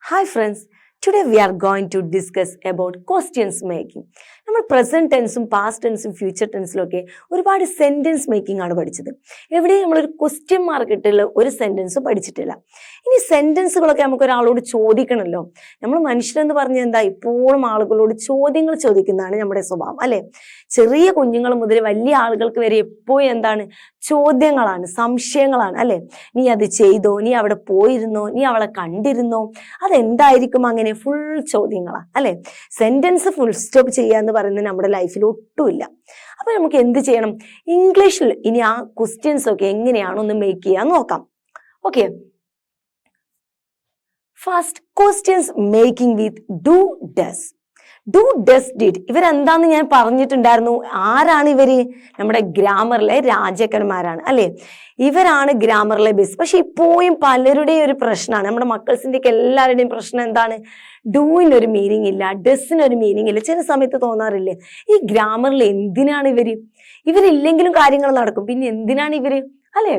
Hi friends, today we are going to discuss about questions making. നമ്മൾ present ടെൻസും past ടെൻസും future ടെൻസിലും ഒക്കെ ഒരുപാട് sentence making ആണ് പഠിച്ചത്. എവിടെയും നമ്മളൊരു ക്വസ്റ്റ്യൻ മാർക്ക് ഇട്ടുള്ള ഒരു സെന്റൻസും പഠിച്ചിട്ടില്ല. ഇനി സെന്റൻസുകളൊക്കെ നമുക്ക് ഒരാളോട് ചോദിക്കണമല്ലോ. നമ്മൾ മനുഷ്യരെന്ന് പറഞ്ഞാൽ എന്താ, ഇപ്പോഴും ആളുകളോട് ചോദ്യങ്ങൾ ചോദിക്കുന്നതാണ് നമ്മുടെ സ്വഭാവം അല്ലെ. ചെറിയ കുഞ്ഞുങ്ങൾ മുതൽ വലിയ ആളുകൾക്ക് വരെ എപ്പോഴും എന്താണ്, ചോദ്യങ്ങളാണ്, സംശയങ്ങളാണ് അല്ലെ. നീ അത് ചെയ്തോ, നീ അവിടെ പോയിരുന്നോ, നീ അവളെ കണ്ടിരുന്നോ, അതെന്തായിരിക്കും, അങ്ങനെ ഫുൾ ചോദ്യങ്ങളാണ് അല്ലെ. സെന്റൻസ് ഫുൾ സ്റ്റോപ്പ് ചെയ്യാന്ന് പറയുന്നത് നമ്മുടെ ലൈഫിൽ ഒട്ടുമില്ല. അപ്പൊ നമുക്ക് എന്ത് ചെയ്യണം, ഇംഗ്ലീഷിൽ ഇനി ആ ക്വസ്റ്റ്യൻസ് ഒക്കെ എങ്ങനെയാണ് ഒന്ന് മേക്ക് ചെയ്യാൻ നോക്കാം. Okay, first questions making with do does. Do does did ഇവരെന്താന്ന് ഞാൻ പറഞ്ഞിട്ടുണ്ടായിരുന്നു. ആരാണ് ഇവര്? നമ്മുടെ ഗ്രാമറിലെ രാജാക്കന്മാരാണ് അല്ലെ. ഇവരാണ് ഗ്രാമറിലെ ബേസ്. പക്ഷെ ഇപ്പോഴും പലരുടെയും ഒരു പ്രശ്നമാണ്, നമ്മുടെ മക്കൾസിന്റെ ഒക്കെ എല്ലാവരുടെയും പ്രശ്നം എന്താണ്, ഡൂവിനൊരു മീനിങ് ഇല്ല, ഡസിനൊരു മീനിങ് ഇല്ല. ചില സമയത്ത് തോന്നാറില്ലേ, ഈ ഗ്രാമറിൽ എന്തിനാണ് ഇവരില്ലെങ്കിലും കാര്യങ്ങൾ നടക്കും, പിന്നെ എന്തിനാണ് ഇവര് അല്ലെ.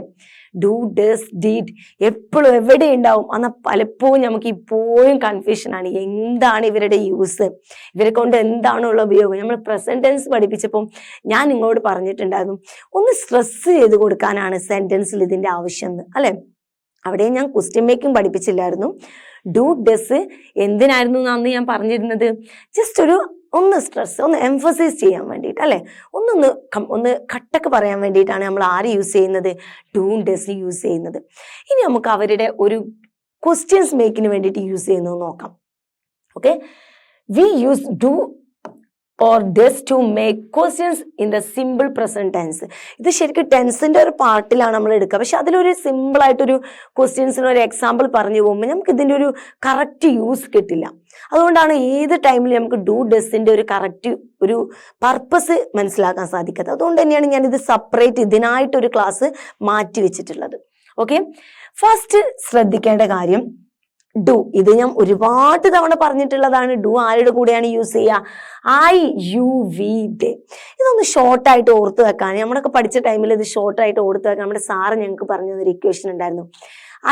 ഡു ഡസ് ഡിഡ് എപ്പോഴും എവിടെ ഉണ്ടാവും. എന്നാൽ പലപ്പോഴും നമുക്ക് ഇപ്പോഴും കൺഫ്യൂഷനാണ്, എന്താണ് ഇവരുടെ യൂസ്, ഇവരെ കൊണ്ട് എന്താണുള്ള ഉപയോഗം. നമ്മൾ പ്രസന്റ് ടെൻസ് പഠിപ്പിച്ചപ്പോൾ ഞാൻ നിങ്ങളോട് പറഞ്ഞിട്ടുണ്ടായിരുന്നു, ഒന്ന് സ്ട്രെസ് ചെയ്ത് കൊടുക്കാനാണ് സെന്റൻസിൽ ഇതിന്റെ ആവശ്യം എന്ന് അല്ലെ. അവിടെ ഞാൻ ക്വസ്റ്റ്യൻ മേക്കിംഗ് പഠിപ്പിച്ചില്ലായിരുന്നു. ഡു ഡസ് എന്തിനായിരുന്നു അന്ന് ഞാൻ പറഞ്ഞിരുന്നത്, ജസ്റ്റ് ഒന്ന് സ്ട്രെസ്, ഒന്ന് എംഫസൈസ് ചെയ്യാൻ വേണ്ടിയിട്ട് അല്ലെ, ഒന്ന് കട്ടക്ക് പറയാൻ വേണ്ടിയിട്ടാണ് നമ്മൾ ആര് യൂസ് ചെയ്യുന്നത്, ഡു ഡസ് യൂസ് ചെയ്യുന്നത്. ഇനി നമുക്ക് അവരുടെ ഒരു ക്വസ്റ്റ്യൻസ് മേക്കിന് വേണ്ടിയിട്ട് യൂസ് ചെയ്യുന്നത് നോക്കാം. Okay, we use do or does to make questions in the simple present tense. ഇത് ശരിക്കും ടെൻസിന്റെ ഒരു പാർട്ടിലാണ് നമ്മൾ എടുക്കുക. പക്ഷെ അതിലൊരു സിമ്പിൾ ആയിട്ടൊരു ക്വസ്റ്റ്യൻസിന് ഒരു എക്സാമ്പിൾ പറഞ്ഞു പോകുമ്പോൾ നമുക്ക് ഇതിന്റെ ഒരു കറക്റ്റ് യൂസ് കിട്ടില്ല. അതുകൊണ്ടാണ് ഏത് ടൈമിൽ നമുക്ക് ഡു ഡസിന്റെ ഒരു കറക്റ്റ് ഒരു പർപ്പസ് മനസ്സിലാക്കാൻ സാധിക്കാത്തത്. അതുകൊണ്ട് തന്നെയാണ് ഞാൻ ഇത് സെപ്പറേറ്റ് ഇതിനായിട്ടൊരു ക്ലാസ് മാറ്റി വെച്ചിട്ടുള്ളത്. ഓക്കെ, ഫസ്റ്റ് ശ്രദ്ധിക്കേണ്ട കാര്യം ഡു. ഇത് ഞാൻ ഒരുപാട് തവണ പറഞ്ഞിട്ടുള്ളതാണ്. ഡു ആരുടെ കൂടെയാണ് യൂസ് ചെയ്യുക, ഐ യു വി ദേ. ഇതൊന്ന് ഷോർട്ടായിട്ട് ഓർത്ത് വെക്കാൻ, നമ്മളൊക്കെ പഠിച്ച ടൈമിൽ ഇത് ഷോർട്ടായിട്ട് ഓർത്ത് വെക്കാൻ നമ്മുടെ സാറ് ഞങ്ങൾക്ക് പറഞ്ഞു തന്നൊരു ഇക്വേഷൻ ഉണ്ടായിരുന്നു.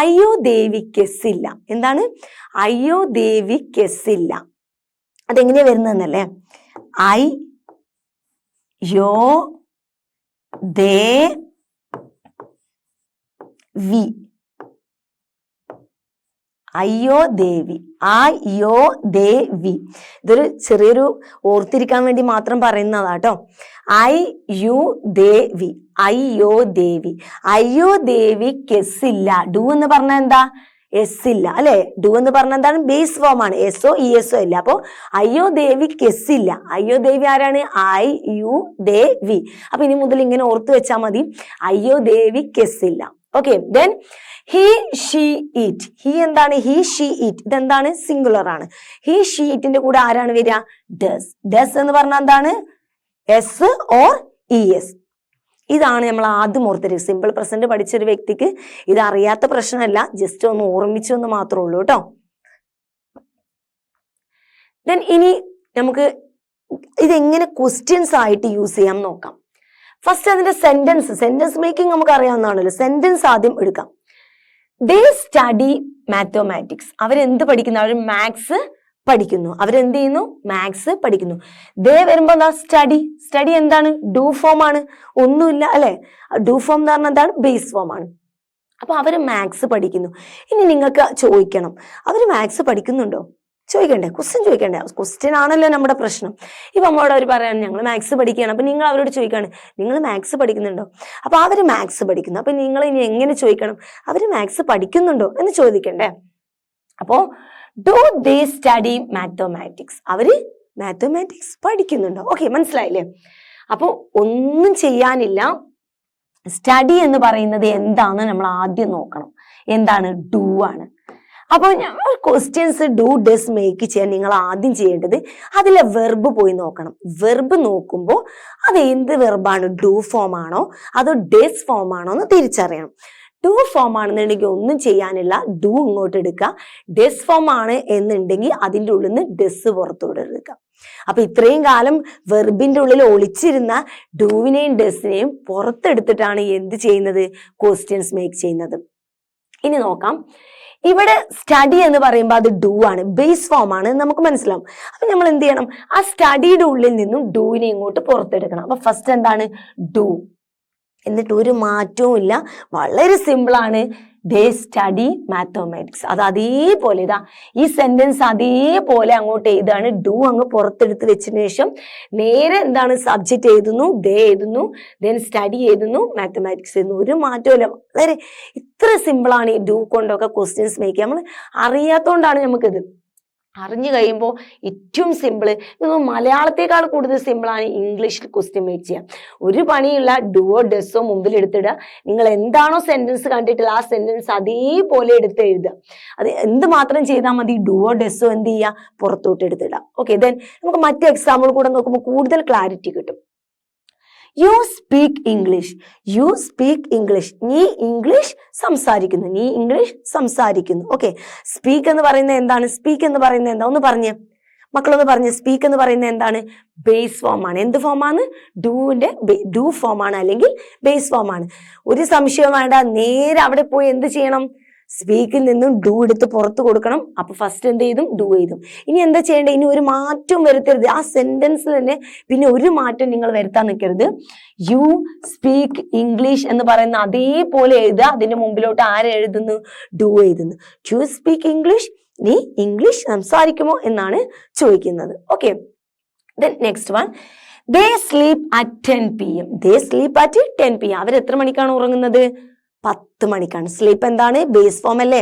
അയ്യോ ദേവി കെസ്സില്ല. എന്താണ്? അയ്യോ ദേവി കെസ്സില്ല. അതെങ്ങനെയാ വരുന്നതെന്നല്ലേ, ഐ യോ ദേ വി. അയ്യോ ദേവി, അയ്യോ ദേവി. ഇതൊരു ചെറിയൊരു ഓർത്തിരിക്കാൻ വേണ്ടി മാത്രം പറയുന്നതാട്ടോ. ഐ യു ദേവി, അയ്യോ ദേവി. അയ്യോ ദേവി കെസ്സില്ല. ഡു എന്ന് പറഞ്ഞാൽ എന്താ, എസ് ഇല്ല അല്ലെ. ഡു എന്ന് പറഞ്ഞാൽ എന്താണ്, ബേസ് ഫോം ആണ്, എസ്ഒ ഇ എസ്ഒ ഇല്ല. അപ്പൊ അയ്യോ ദേവി കെസ്സില്ല. അയ്യോ ദേവി ആരാണ്, ഐ യു ദേവി. അപ്പൊ ഇനി മുതൽ ഇങ്ങനെ ഓർത്ത് വെച്ചാൽ മതി, അയ്യോ ദേവി കെസ്സില്ല. Okay, then he she it. He എന്താണ്, ഹി ഷീ ഇറ്റ്. ഇതെന്താണ്, സിംഗുലർ ആണ്. ഹി ഷീ ഇറ്റിന്റെ കൂടെ ആരാണ് വരിക, ഡസ്. ഡസ് എന്ന് പറഞ്ഞാൽ എന്താണ്, എസ് ഓർ ഇ എസ്. ഇതാണ് നമ്മൾ ആദ്യം ഓർത്തത്. സിമ്പിൾ പ്രസന്റ് പഠിച്ചൊരു വ്യക്തിക്ക് ഇത് അറിയാത്ത പ്രശ്നമല്ല, ജസ്റ്റ് ഒന്ന് ഓർമ്മിച്ചെന്ന് മാത്രമേ ഉള്ളൂ കേട്ടോ. ദെൻ ഇനി നമുക്ക് ഇതെങ്ങനെ ക്വസ്റ്റ്യൻസ് ആയിട്ട് യൂസ് ചെയ്യാം നോക്കാം. ഫസ്റ്റ് അതിന്റെ സെന്റൻസ് മേക്കിംഗ് നമുക്ക് അറിയാവുന്നതാണല്ലോ. സെന്റൻസ് ആദ്യം എടുക്കാം. ദേ സ്റ്റഡി മാത്തമാറ്റിക്സ്. അവരെന്ത് പഠിക്കുന്നു, അവർ മാത്സ് പഠിക്കുന്നു. അവരെന്ത് ചെയ്യുന്നു, മാത്സ് പഠിക്കുന്നു. ദേ വരുമ്പോ എന്താ, സ്റ്റഡി. സ്റ്റഡി എന്താണ്, ഡു ഫോം ആണ്, ഒന്നുമില്ല അല്ലെ. ഡു ഫോം എന്ന് പറഞ്ഞാൽ എന്താണ്, ബേസ് ഫോം ആണ്. അപ്പൊ അവര് മാത്സ് പഠിക്കുന്നു. ഇനി നിങ്ങൾക്ക് ചോദിക്കണം, അവര് മാത്സ് പഠിക്കുന്നുണ്ടോ, ചോദിക്കണ്ടേ, ക്വസ്റ്റ്യൻ ചോദിക്കണ്ടേ. ക്വസ്റ്റ്യൻ ആണല്ലോ നമ്മുടെ പ്രശ്നം. ഇപ്പൊ നമ്മളോട് അവർ പറയാണ് ഞങ്ങൾ മാത്സ് പഠിക്കുകയാണ്. അപ്പൊ നിങ്ങൾ അവരോട് ചോദിക്കാണ്, നിങ്ങൾ മാത്സ് പഠിക്കുന്നുണ്ടോ. അപ്പൊ അവര് മാത്സ് പഠിക്കുന്നു. അപ്പൊ നിങ്ങൾ ഇനി എങ്ങനെ ചോദിക്കണം, അവര് മാത്സ് പഠിക്കുന്നുണ്ടോ എന്ന് ചോദിക്കണ്ടേ. അപ്പോ ഡു ദേ സ്റ്റഡി മാത്തമാറ്റിക്സ്. അവര് മാത്തമാറ്റിക്സ് പഠിക്കുന്നുണ്ടോ. ഓക്കെ, മനസ്സിലായില്ലേ. അപ്പൊ ഒന്നും ചെയ്യാനില്ല. സ്റ്റഡി എന്ന് പറയുന്നത് എന്താന്ന് നമ്മൾ ആദ്യം നോക്കണം. എന്താണ്, ഡു ആണ്. അപ്പൊ ക്വസ്റ്റ്യൻസ് ഡു ഡസ് മേക്ക് ചെയ്യാൻ നിങ്ങൾ ആദ്യം ചെയ്യേണ്ടത് അതിലെ വെർബ് പോയി നോക്കണം. വെർബ് നോക്കുമ്പോൾ അത് എന്ത് വെർബാണ്, ഡു ഫോം ആണോ അതോ ഡസ് ഫോം ആണോ എന്ന് തിരിച്ചറിയണം. ഡു ഫോം ആണെന്നുണ്ടെങ്കിൽ ഒന്നും ചെയ്യാനില്ല, ഡു ഇങ്ങോട്ട് എടുക്കുക. ഡസ് ഫോം ആണ് എന്നുണ്ടെങ്കിൽ അതിൻ്റെ ഉള്ളിൽ നിന്ന് ഡസ് പുറത്തോട്ട് എടുക്കുക. അപ്പൊ ഇത്രയും കാലം വെർബിന്റെ ഉള്ളിൽ ഒളിച്ചിരുന്ന ഡൂവിനെയും ഡസിനെയും പുറത്തെടുത്തിട്ടാണ് എന്ത് ചെയ്യുന്നത്, ക്വസ്റ്റ്യൻസ് മേക്ക് ചെയ്യുന്നത്. ഇനി നോക്കാം, ഇവിടെ സ്റ്റഡി എന്ന് പറയുമ്പോൾ അത് ഡു ആണ്, ബേസ് ഫോം ആണ് നമുക്ക് മനസ്സിലാവും. അപ്പൊ നമ്മൾ എന്ത് ചെയ്യണം, ആ സ്റ്റഡിയുടെ ഉള്ളിൽ നിന്നും ഡൂവിനെ ഇങ്ങോട്ട് പുറത്തെടുക്കണം. അപ്പൊ ഫസ്റ്റ് എന്താണ് ഡു, എന്നിട്ട് ഒരു മാറ്റവും ഇല്ല, വളരെ സിമ്പിൾ ആണ്. ദേ സ്റ്റഡി മാത്തമാറ്റിക്സ്. അത് അതേപോലെ ഇതാ ഈ സെന്റൻസ് അതേപോലെ അങ്ങോട്ട് എഴുതാണ്. ഡു അങ്ങ് പുറത്തെടുത്ത് വെച്ചതിന് ശേഷം നേരെ എന്താണ് സബ്ജക്റ്റ് എഴുതുന്നു, ദേ എഴുതുന്നു, ദെൻ സ്റ്റഡി എഴുതുന്നു, മാത്തമാറ്റിക്സ് എഴുതുന്നു. ഒരു മാറ്റവും ഇല്ല. വളരെ ഇത്ര സിമ്പിൾ ആണ് ഈ ഡു കൊണ്ടൊക്കെ ക്വസ്റ്റ്യൻസ് മേക്ക് ചെയ്യാം. നമ്മൾ അറിയാത്തോണ്ടാണ് നമുക്കിത്. അറിഞ്ഞു കഴിയുമ്പോൾ ഏറ്റവും സിമ്പിള്, മലയാളത്തെക്കാൾ കൂടുതൽ സിമ്പിളാണ് ഇംഗ്ലീഷിൽ ക്വസ്റ്റ്യൻ മേക്ക് ചെയ്യാം. ഒരു പണിയുള്ള ഡുവോ ഡെസ്സോ മുമ്പിൽ എടുത്തിടുക. നിങ്ങൾ എന്താണോ സെന്റൻസ് കണ്ടിട്ടില്ല ആ സെന്റൻസ് അതേപോലെ എടുത്ത് എഴുതുക. അത് എന്ത് മാത്രം ചെയ്താൽ മതി, ഡുവോ ഡെസ്സോ എന്ത് ചെയ്യുക, പുറത്തോട്ട് എടുത്തിടുക. ഓക്കെ, ദെൻ നമുക്ക് മറ്റു എക്സാമ്പിൾ കൂടെ നോക്കുമ്പോൾ കൂടുതൽ ക്ലാരിറ്റി കിട്ടും. You speak English, you speak English, നീ ഇംഗ്ലീഷ് സംസാരിക്കുന്നു, നീ ഇംഗ്ലീഷ് സംസാരിക്കുന്നു. ഓക്കെ, സ്പീക്ക് എന്ന് പറയുന്നത് എന്താണ്, സ്പീക്ക് എന്ന് പറയുന്നത് എന്താ, ഒന്ന് പറഞ്ഞേ മക്കളൊന്ന് പറഞ്ഞ്. സ്പീക്ക് എന്ന് പറയുന്നത് എന്താണ്, ബേസ് ഫോം ആണ്. എന്ത് ഫോമാണ്, ഡൂവിന്റെ ഡു ഫോം ആണ്, അല്ലെങ്കിൽ ബേസ് ഫോം ആണ്. ഒരു സംശയം വേണ്ട, നേരെ അവിടെ പോയി എന്ത് ചെയ്യണം, സ്പീക്കിൽ നിന്നും ഡു എടുത്ത് പുറത്ത് കൊടുക്കണം. അപ്പൊ ഫസ്റ്റ് എന്ത് ചെയ്തും, ഡു ചെയ്തും. ഇനി എന്താ ചെയ്യേണ്ടത്, ഇനി ഒരു മാറ്റവും വരുത്തരുത് ആ സെന്റൻസിൽ തന്നെ. പിന്നെ ഒരു മാറ്റം നിങ്ങൾ വരുത്താൻ നിൽക്കരുത്. യു സ്പീക്ക് ഇംഗ്ലീഷ് എന്ന് പറയുന്ന അതേപോലെ എഴുതുക. അതിന്റെ മുമ്പിലോട്ട് ആരെഴുതുന്നു, ഡു എഴുതുന്നു. യു സ്പീക്ക് ഇംഗ്ലീഷ്, നീ ഇംഗ്ലീഷ് സംസാരിക്കുമോ എന്നാണ് ചോദിക്കുന്നത്. Okay, then next one, they sleep at 10 PM. They sleep at 10 PM. അവർ എത്ര മണിക്കാണ് ഉറങ്ങുന്നത്, 10 മണിക്കാണ്. സ്ലീപ്പ് എന്താണ്, ബേസ് ഫോം അല്ലേ.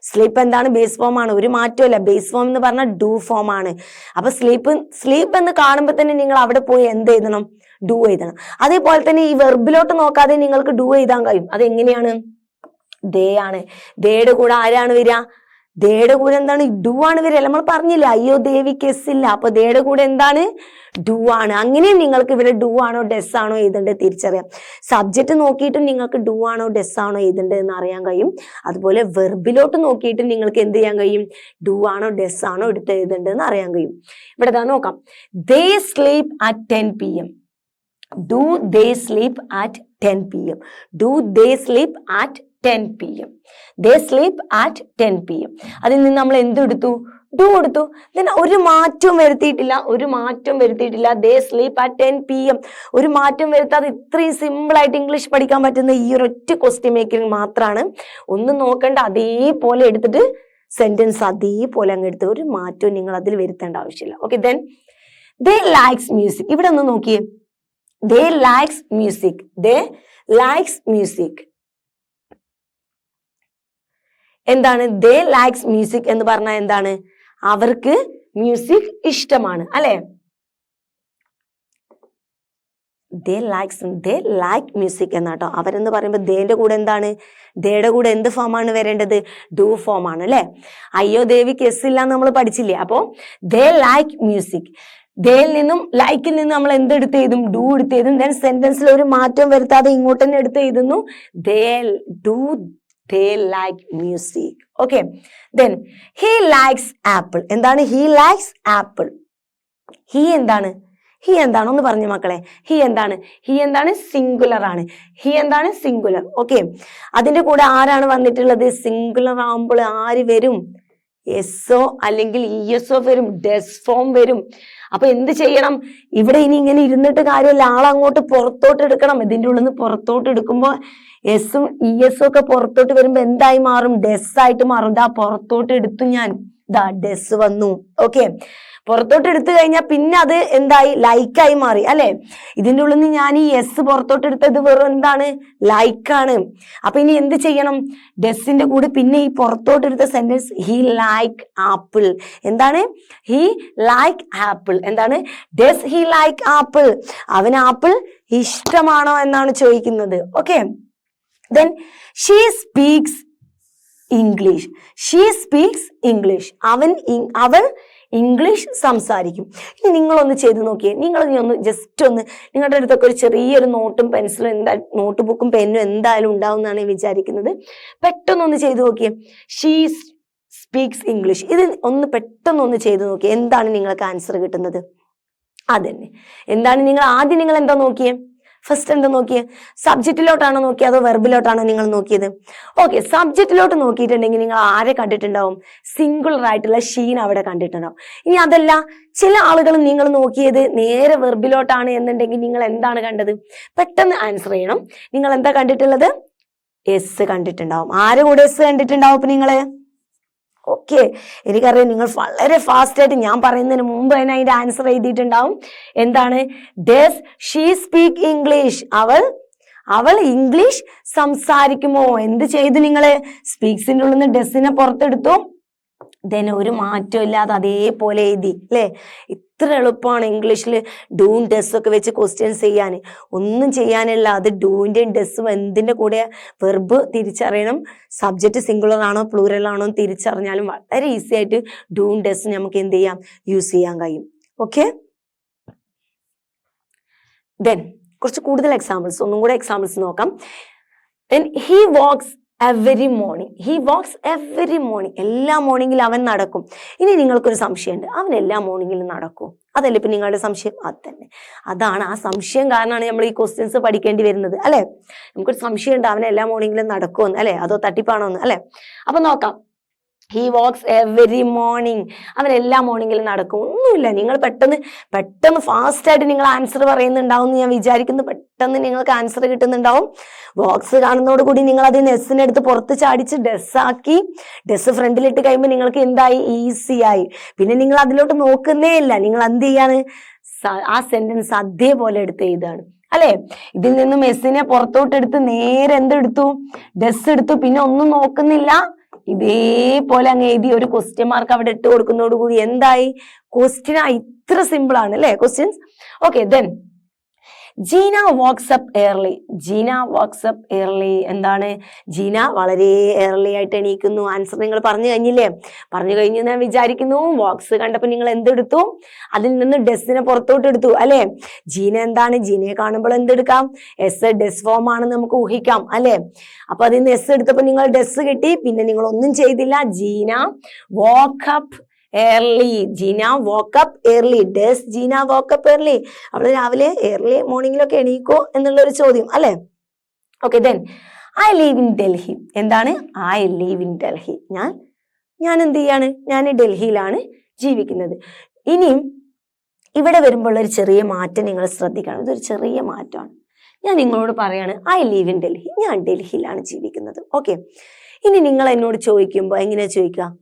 സ്ലീപ്പ് എന്താണ്, ബേസ് ഫോം ആണ്, ഒരു മാറ്റമല്ല. ബേസ് ഫോം എന്ന് പറഞ്ഞാൽ ഡു ഫോം ആണ്. അപ്പൊ സ്ലീപ്പ് എന്ന് കാണുമ്പോൾ തന്നെ നിങ്ങൾ അവിടെ പോയി എന്ത് എഴുതണം, ഡു എഴുതണം. അതേപോലെ തന്നെ ഈ വെർബിലോട്ട് നോക്കാതെ നിങ്ങൾക്ക് ഡു എഴുതാൻ കഴിയും. അതെങ്ങനെയാണ്, ദേ ആണ്. ദേയുടെ കൂടെ ആരാണ് വരിക, ദേയുടെ കൂടെ എന്താണ്, ഡു ആണ് വരിക. നമ്മൾ പറഞ്ഞില്ല, അയ്യോ ദേവിക്ക് എസ് ഇല്ല, അപ്പൊ ദേയുടെ കൂടെ എന്താണ്, ഡു ആണ്. അങ്ങനെയും നിങ്ങൾക്ക് ഇവിടെ ഡു ആണോ ഡെസ് ആണോ എഴുതേണ്ടത് തിരിച്ചറിയാം. സബ്ജക്റ്റ് നോക്കിയിട്ടും നിങ്ങൾക്ക് ഡു ആണോ ഡെസ് ആണോ എഴുതേണ്ടത് എന്ന് അറിയാൻ കഴിയും. അതുപോലെ വെർബിലോട്ട് നോക്കിയിട്ട് നിങ്ങൾക്ക് എന്ത് ചെയ്യാൻ കഴിയും, ഡു ആണോ ഡെസ് ആണോ എടുത്ത് എഴുതേണ്ടതെന്ന് അറിയാൻ കഴിയും. ഇവിടെ ദാ നോക്കാം, they sleep at 10 PM. Do they sleep at 10 PM. Do they sleep at 10 PM. They sleep at 10 PM. അതിൽ നിന്ന് നമ്മൾ എന്തെടുത്തു, ഡു എടുത്തു. ഒരു മാറ്റവും വരുത്തിയിട്ടില്ല. ദേ സ്ലീപ്പ് അറ്റ് 10 PM. ഒരു മാറ്റം വരുത്താതെ ഇത്രയും സിമ്പിൾ ആയിട്ട് ഇംഗ്ലീഷ് പഠിക്കാൻ പറ്റുന്ന ഈ ഒരൊറ്റ ക്വസ്റ്റ്യൻ മേക്കിംഗ് മാത്രമാണ്. ഒന്നും നോക്കണ്ട, അതേപോലെ എടുത്തിട്ട് സെന്റൻസ് അതേപോലെ അങ്ങ് എടുത്ത് ഒരു മാറ്റവും നിങ്ങൾ അതിൽ വരുത്തേണ്ട ആവശ്യമില്ല. Okay, then they likes music. ഇവിടെ ഒന്ന് നോക്കിയേ, ദേ ലൈക്സ് മ്യൂസിക്. ദേ ലൈക്സ് മ്യൂസിക് എന്താണ്, ദേ ലൈക്സ് മ്യൂസിക് എന്ന് പറഞ്ഞാൽ എന്താണ്, അവർക്ക് മ്യൂസിക് ഇഷ്ടമാണ് അല്ലെ. ദേ ലൈക്ക് മ്യൂസിക് എന്നാട്ടോ. അവരെന്ന് പറയുമ്പോൾ ദേന്റെ കൂടെ എന്താണ്, ദേയുടെ കൂടെ എന്ത് ഫോമാണ് വരേണ്ടത്, ഡു ഫോം ആണ് അല്ലെ. അയ്യോ ദേവിക്ക് എസ് ഇല്ല നമ്മൾ പഠിച്ചില്ലേ. അപ്പോ ദേ ലൈക്ക് മ്യൂസിക്. ദേയിൽ നിന്നും ലൈക്കിൽ നിന്നും നമ്മൾ എന്തെടുത്ത് എഴുതും, ഡു എടുത്ത് എഴുതും. ദെൻ സെന്റൻസിൽ ഒരു മാറ്റം വരുത്താതെ ഇങ്ങോട്ട് തന്നെ എടുത്ത് എഴുതുന്നു, they like music. Okay, then he likes apple. എന്താണ്, he likes apple. he എന്താണ് ഒന്ന് പറഞ്ഞു മക്കളെ. he എന്താണ് സിംഗുലർ ആണ്. he എന്താണ് സിംഗുലർ. ഓക്കെ, അതിന്റെ കൂടെ ആരാണ് വന്നിട്ടുള്ളത്, സിംഗുലർ ആകുമ്പോൾ ആര് വരും, എസ്ഒ അല്ലെങ്കിൽ ഇഎസ്ഒ വരും, ഡെസ് ഫോം വരും. അപ്പൊ എന്ത് ചെയ്യണം, ഇവിടെ ഇനി ഇങ്ങനെ ഇരുന്നിട്ട് കാര്യമല്ല, ആളങ്ങോട്ട് പുറത്തോട്ട് എടുക്കണം. ഇതിന്റെ ഉള്ളിൽ നിന്ന് പുറത്തോട്ട് എടുക്കുമ്പോൾ എസും ഇഎസും ഒക്കെ പുറത്തോട്ട് വരുമ്പോ എന്തായി മാറും, ഡെസ് ആയിട്ട് മാറും. ദാ പുറത്തോട്ട് എടുത്തു ഞാൻ, ദാ ഡെസ് വന്നു. ഓക്കെ, പുറത്തോട്ട് എടുത്തു കഴിഞ്ഞാൽ പിന്നെ അത് എന്തായി, ലൈക്കായി മാറി അല്ലെ. ഇതിന്റെ ഉള്ളിൽ നിന്ന് ഞാൻ ഈ എസ് പുറത്തോട്ട് എടുത്തത് വെറും എന്താണ്, ലൈക്കാണ്. അപ്പൊ ഇനി എന്ത് ചെയ്യണം, ഡെസിന്റെ കൂടെ പിന്നെ ഈ പുറത്തോട്ട് എടുത്ത സെന്റൻസ് ഹി ലൈക്ക് ആപ്പിൾ. എന്താണ്, ഹി ലൈക്ക് ആപ്പിൾ. എന്താണ്, ഡെസ് ഹി ലൈക്ക് ആപ്പിൾ. അവന് ആപ്പിൾ ഇഷ്ടമാണോ എന്നാണ് ചോദിക്കുന്നത്. Okay, then she speaks English. she speaks English. അവൾ ഇംഗ്ലീഷ് സംസാരിക്കും. ഇനി നിങ്ങളൊന്ന് ചെയ്ത് നോക്കിയേ. ഒന്ന് ജസ്റ്റ് ഒന്ന് നിങ്ങളുടെ അടുത്തൊക്കെ ഒരു ചെറിയൊരു നോട്ടും പെൻസിലും നോട്ട് ബുക്കും പെന്നും എന്തായാലും ഉണ്ടാവും എന്നാണ് വിചാരിക്കുന്നത്. പെട്ടെന്നൊന്ന് ചെയ്ത് നോക്കിയേ, she speaks English. ഇത് ഒന്ന് പെട്ടെന്നൊന്ന് ചെയ്ത് നോക്കിയേ, എന്താണ് നിങ്ങൾക്ക് ആൻസർ കിട്ടുന്നത്. അതന്നെ, എന്താണ് നിങ്ങൾ ആദ്യം എന്താ നോക്കിയേ, ഫസ്റ്റ് എന്താ നോക്കിയേ? സബ്ജക്റ്റിലോട്ടാണോ നോക്കിയത് അതോ വെർബിലോട്ടാണോ നിങ്ങൾ നോക്കിയത്? ഓക്കെ, സബ്ജക്റ്റിലോട്ട് നോക്കിയിട്ടുണ്ടെങ്കിൽ നിങ്ങൾ ആരെ കണ്ടിട്ടുണ്ടാവും? സിംഗുലർ ആയിട്ടുള്ള ഷീൻ അവിടെ കണ്ടിട്ടുണ്ടാവും. ഇനി അതല്ല, ചില ആളുകൾ നിങ്ങൾ നോക്കിയത് നേരെ വെർബിലോട്ടാണ് എന്നുണ്ടെങ്കിൽ നിങ്ങൾ എന്താണ് കണ്ടത്? പെട്ടെന്ന് ആൻസർ ചെയ്യണം. നിങ്ങൾ എന്താ കണ്ടിട്ടുള്ളത്? എസ് കണ്ടിട്ടുണ്ടാവും. ആരെ കൂടെ എസ് കണ്ടിട്ടുണ്ടാവും അപ്പൊ നിങ്ങള്? ഓക്കെ, എനിക്കറിയാം നിങ്ങൾ വളരെ ഫാസ്റ്റ് ആയിട്ട് ഞാൻ പറയുന്നതിന് മുമ്പ് തന്നെ അതിന്റെ ആൻസർ എഴുതിയിട്ടുണ്ടാവും. എന്താണ്? Does she speak English? അവൾ ഇംഗ്ലീഷ് സംസാരിക്കുമോ? എന്ത് ചെയ്തു നിങ്ങള്? സ്പീക്സിന്റെ ഉള്ളിൽ നിന്ന് ഡസിനെ പുറത്തെടുത്തു. ദെൻ ഒരു മാറ്റം ഇല്ലാതെ അതേപോലെ എഴുതി അല്ലേ? ഇത്ര എളുപ്പമാണ് ഇംഗ്ലീഷിൽ ഡൂം ഡെസ്സും ഒക്കെ വെച്ച് ക്വസ്റ്റ്യൻസ് ചെയ്യാൻ. ഒന്നും ചെയ്യാനില്ല. അത് ഡൂവിന്റെയും ഡെസ്സും എന്തിന്റെ കൂടെ വെർബ് തിരിച്ചറിയണം, സബ്ജക്റ്റ് സിംഗുലർ ആണോ പ്ലൂറൽ ആണോ തിരിച്ചറിഞ്ഞാലും വളരെ ഈസി ആയിട്ട് ഡൂം ഡെസ് നമുക്ക് എന്ത് ചെയ്യാം? യൂസ് ചെയ്യാൻ കഴിയും. ഓക്കെ, ദെൻ കുറച്ച് കൂടുതൽ എക്സാമ്പിൾസ്, ഒന്നും കൂടെ എക്സാമ്പിൾസ് നോക്കാം. Then he wax every morning. He wax every morning. എല്ലാ മോർണിംഗിലും അവൻ നടക്കും. ഇനി നിങ്ങൾക്കൊരു സംശയമുണ്ട്, അവൻ എല്ലാ മോർണിംഗിലും നടക്കും? അതല്ലേ ഇപ്പൊ നിങ്ങളുടെ സംശയം? അത് തന്നെ, അതാണ് ആ സംശയം കാരണമാണ് നമ്മൾ ഈ ക്വസ്റ്റ്യൻസ് പഠിക്കേണ്ടി വരുന്നത് അല്ലെ? നമുക്കൊരു സംശയമുണ്ട്, അവൻ എല്ലാ മോർണിംഗിലും നടക്കുമെന്ന് അല്ലെ, അതോ തട്ടിപ്പാണോ എന്ന് അല്ലെ? അപ്പൊ നോക്കാം. He wax every morning. അവൻ എല്ലാ മോർണിംഗിലും നടക്കും. ഒന്നുമില്ല, നിങ്ങൾ പെട്ടെന്ന് ഫാസ്റ്റ് ആയിട്ട് നിങ്ങൾ ആൻസർ പറയുന്നുണ്ടാവും എന്ന് ഞാൻ വിചാരിക്കുന്നു. പെട്ടെന്ന് നിങ്ങൾക്ക് ആൻസർ കിട്ടുന്നുണ്ടാവും. ബോക്സ് കാണുന്നതോടുകൂടി നിങ്ങൾ അതിന് എസ്സിനെ എടുത്ത് പുറത്ത് ചാടിച്ച് ഡെസ്സാക്കി, ഡെസ് ഫ്രണ്ടിലിട്ട് കഴിയുമ്പോൾ നിങ്ങൾക്ക് എന്തായി? ഈസി ആയി. പിന്നെ നിങ്ങൾ അതിലോട്ട് നോക്കുന്നേ ഇല്ല. നിങ്ങൾ എന്ത് ചെയ്യാണ്? ആ സെന്റൻസ് അതേപോലെ എടുത്ത് എഴുതാണ് അല്ലെ? ഇതിൽ നിന്നും എസ്സിനെ പുറത്തോട്ട് എടുത്ത് നേരെ എന്തെടുത്തു? ഡെസ് എടുത്തു. പിന്നെ ഒന്നും നോക്കുന്നില്ല. ഇതേപോലെ അങ്ങ് എഴുതി ഒരു ക്വസ്റ്റ്യൻ മാർക്ക് അവിടെ ഇട്ട് കൊടുക്കുന്നതോടുകൂടി എന്തായി? ക്വസ്റ്റ്യൻ ഇത്ര സിമ്പിൾ ആണ് അല്ലെ questions? Okay, then Jeena wakes up early. Jeena wakes up early. എന്താണ്? ജീന വളരെ ഏർലി ആയിട്ട് എണീക്കുന്നു. ആൻസർ നിങ്ങൾ പറഞ്ഞു കഴിഞ്ഞില്ലേ? പറഞ്ഞു കഴിഞ്ഞു ഞാൻ വിചാരിക്കുന്നു. വാക്സ് കണ്ടപ്പോൾ നിങ്ങൾ എന്തെടുത്തു? അതിൽ നിന്ന് ഡെസ്സിനെ പുറത്തോട്ട് എടുത്തു അല്ലെ? ജീന എന്താണ്? ജീനയെ കാണുമ്പോൾ എന്തെടുക്കാം? എസ് ഡെസ് ഫോം ആണെന്ന് നമുക്ക് ഊഹിക്കാം അല്ലെ? അപ്പൊ അതിൽ നിന്ന് എസ് എടുത്തപ്പോൾ നിങ്ങൾ ഡെസ് കിട്ടി. പിന്നെ നിങ്ങൾ ഒന്നും ചെയ്തില്ല. Jeena wake up early. Jeena woke up early. Does Jeena woke up early? അവള് രാവിലെ early മോർണിംഗിലൊക്കെ എണീക്കോ എന്നുള്ളൊരു ചോദ്യം അല്ലെ? Okay, then I live in Delhi. എന്താണ്? I live in Delhi. ഞാൻ എന്ത് ചെയ്യാണ്? ഞാൻ ഡൽഹിയിലാണ് ജീവിക്കുന്നത്. ഇനിയും ഇവിടെ വരുമ്പോൾ ഒരു ചെറിയ മാറ്റം നിങ്ങൾ ശ്രദ്ധിക്കണം. ഇതൊരു ചെറിയ മാറ്റമാണ്. ഞാൻ നിങ്ങളോട് പറയാണ് I live in Delhi. ഞാൻ ഡൽഹിയിലാണ് ജീവിക്കുന്നത്. ഓക്കെ, ഇനി നിങ്ങൾ എന്നോട് ചോദിക്കുമ്പോൾ എങ്ങനെയാ ചോദിക്കുക?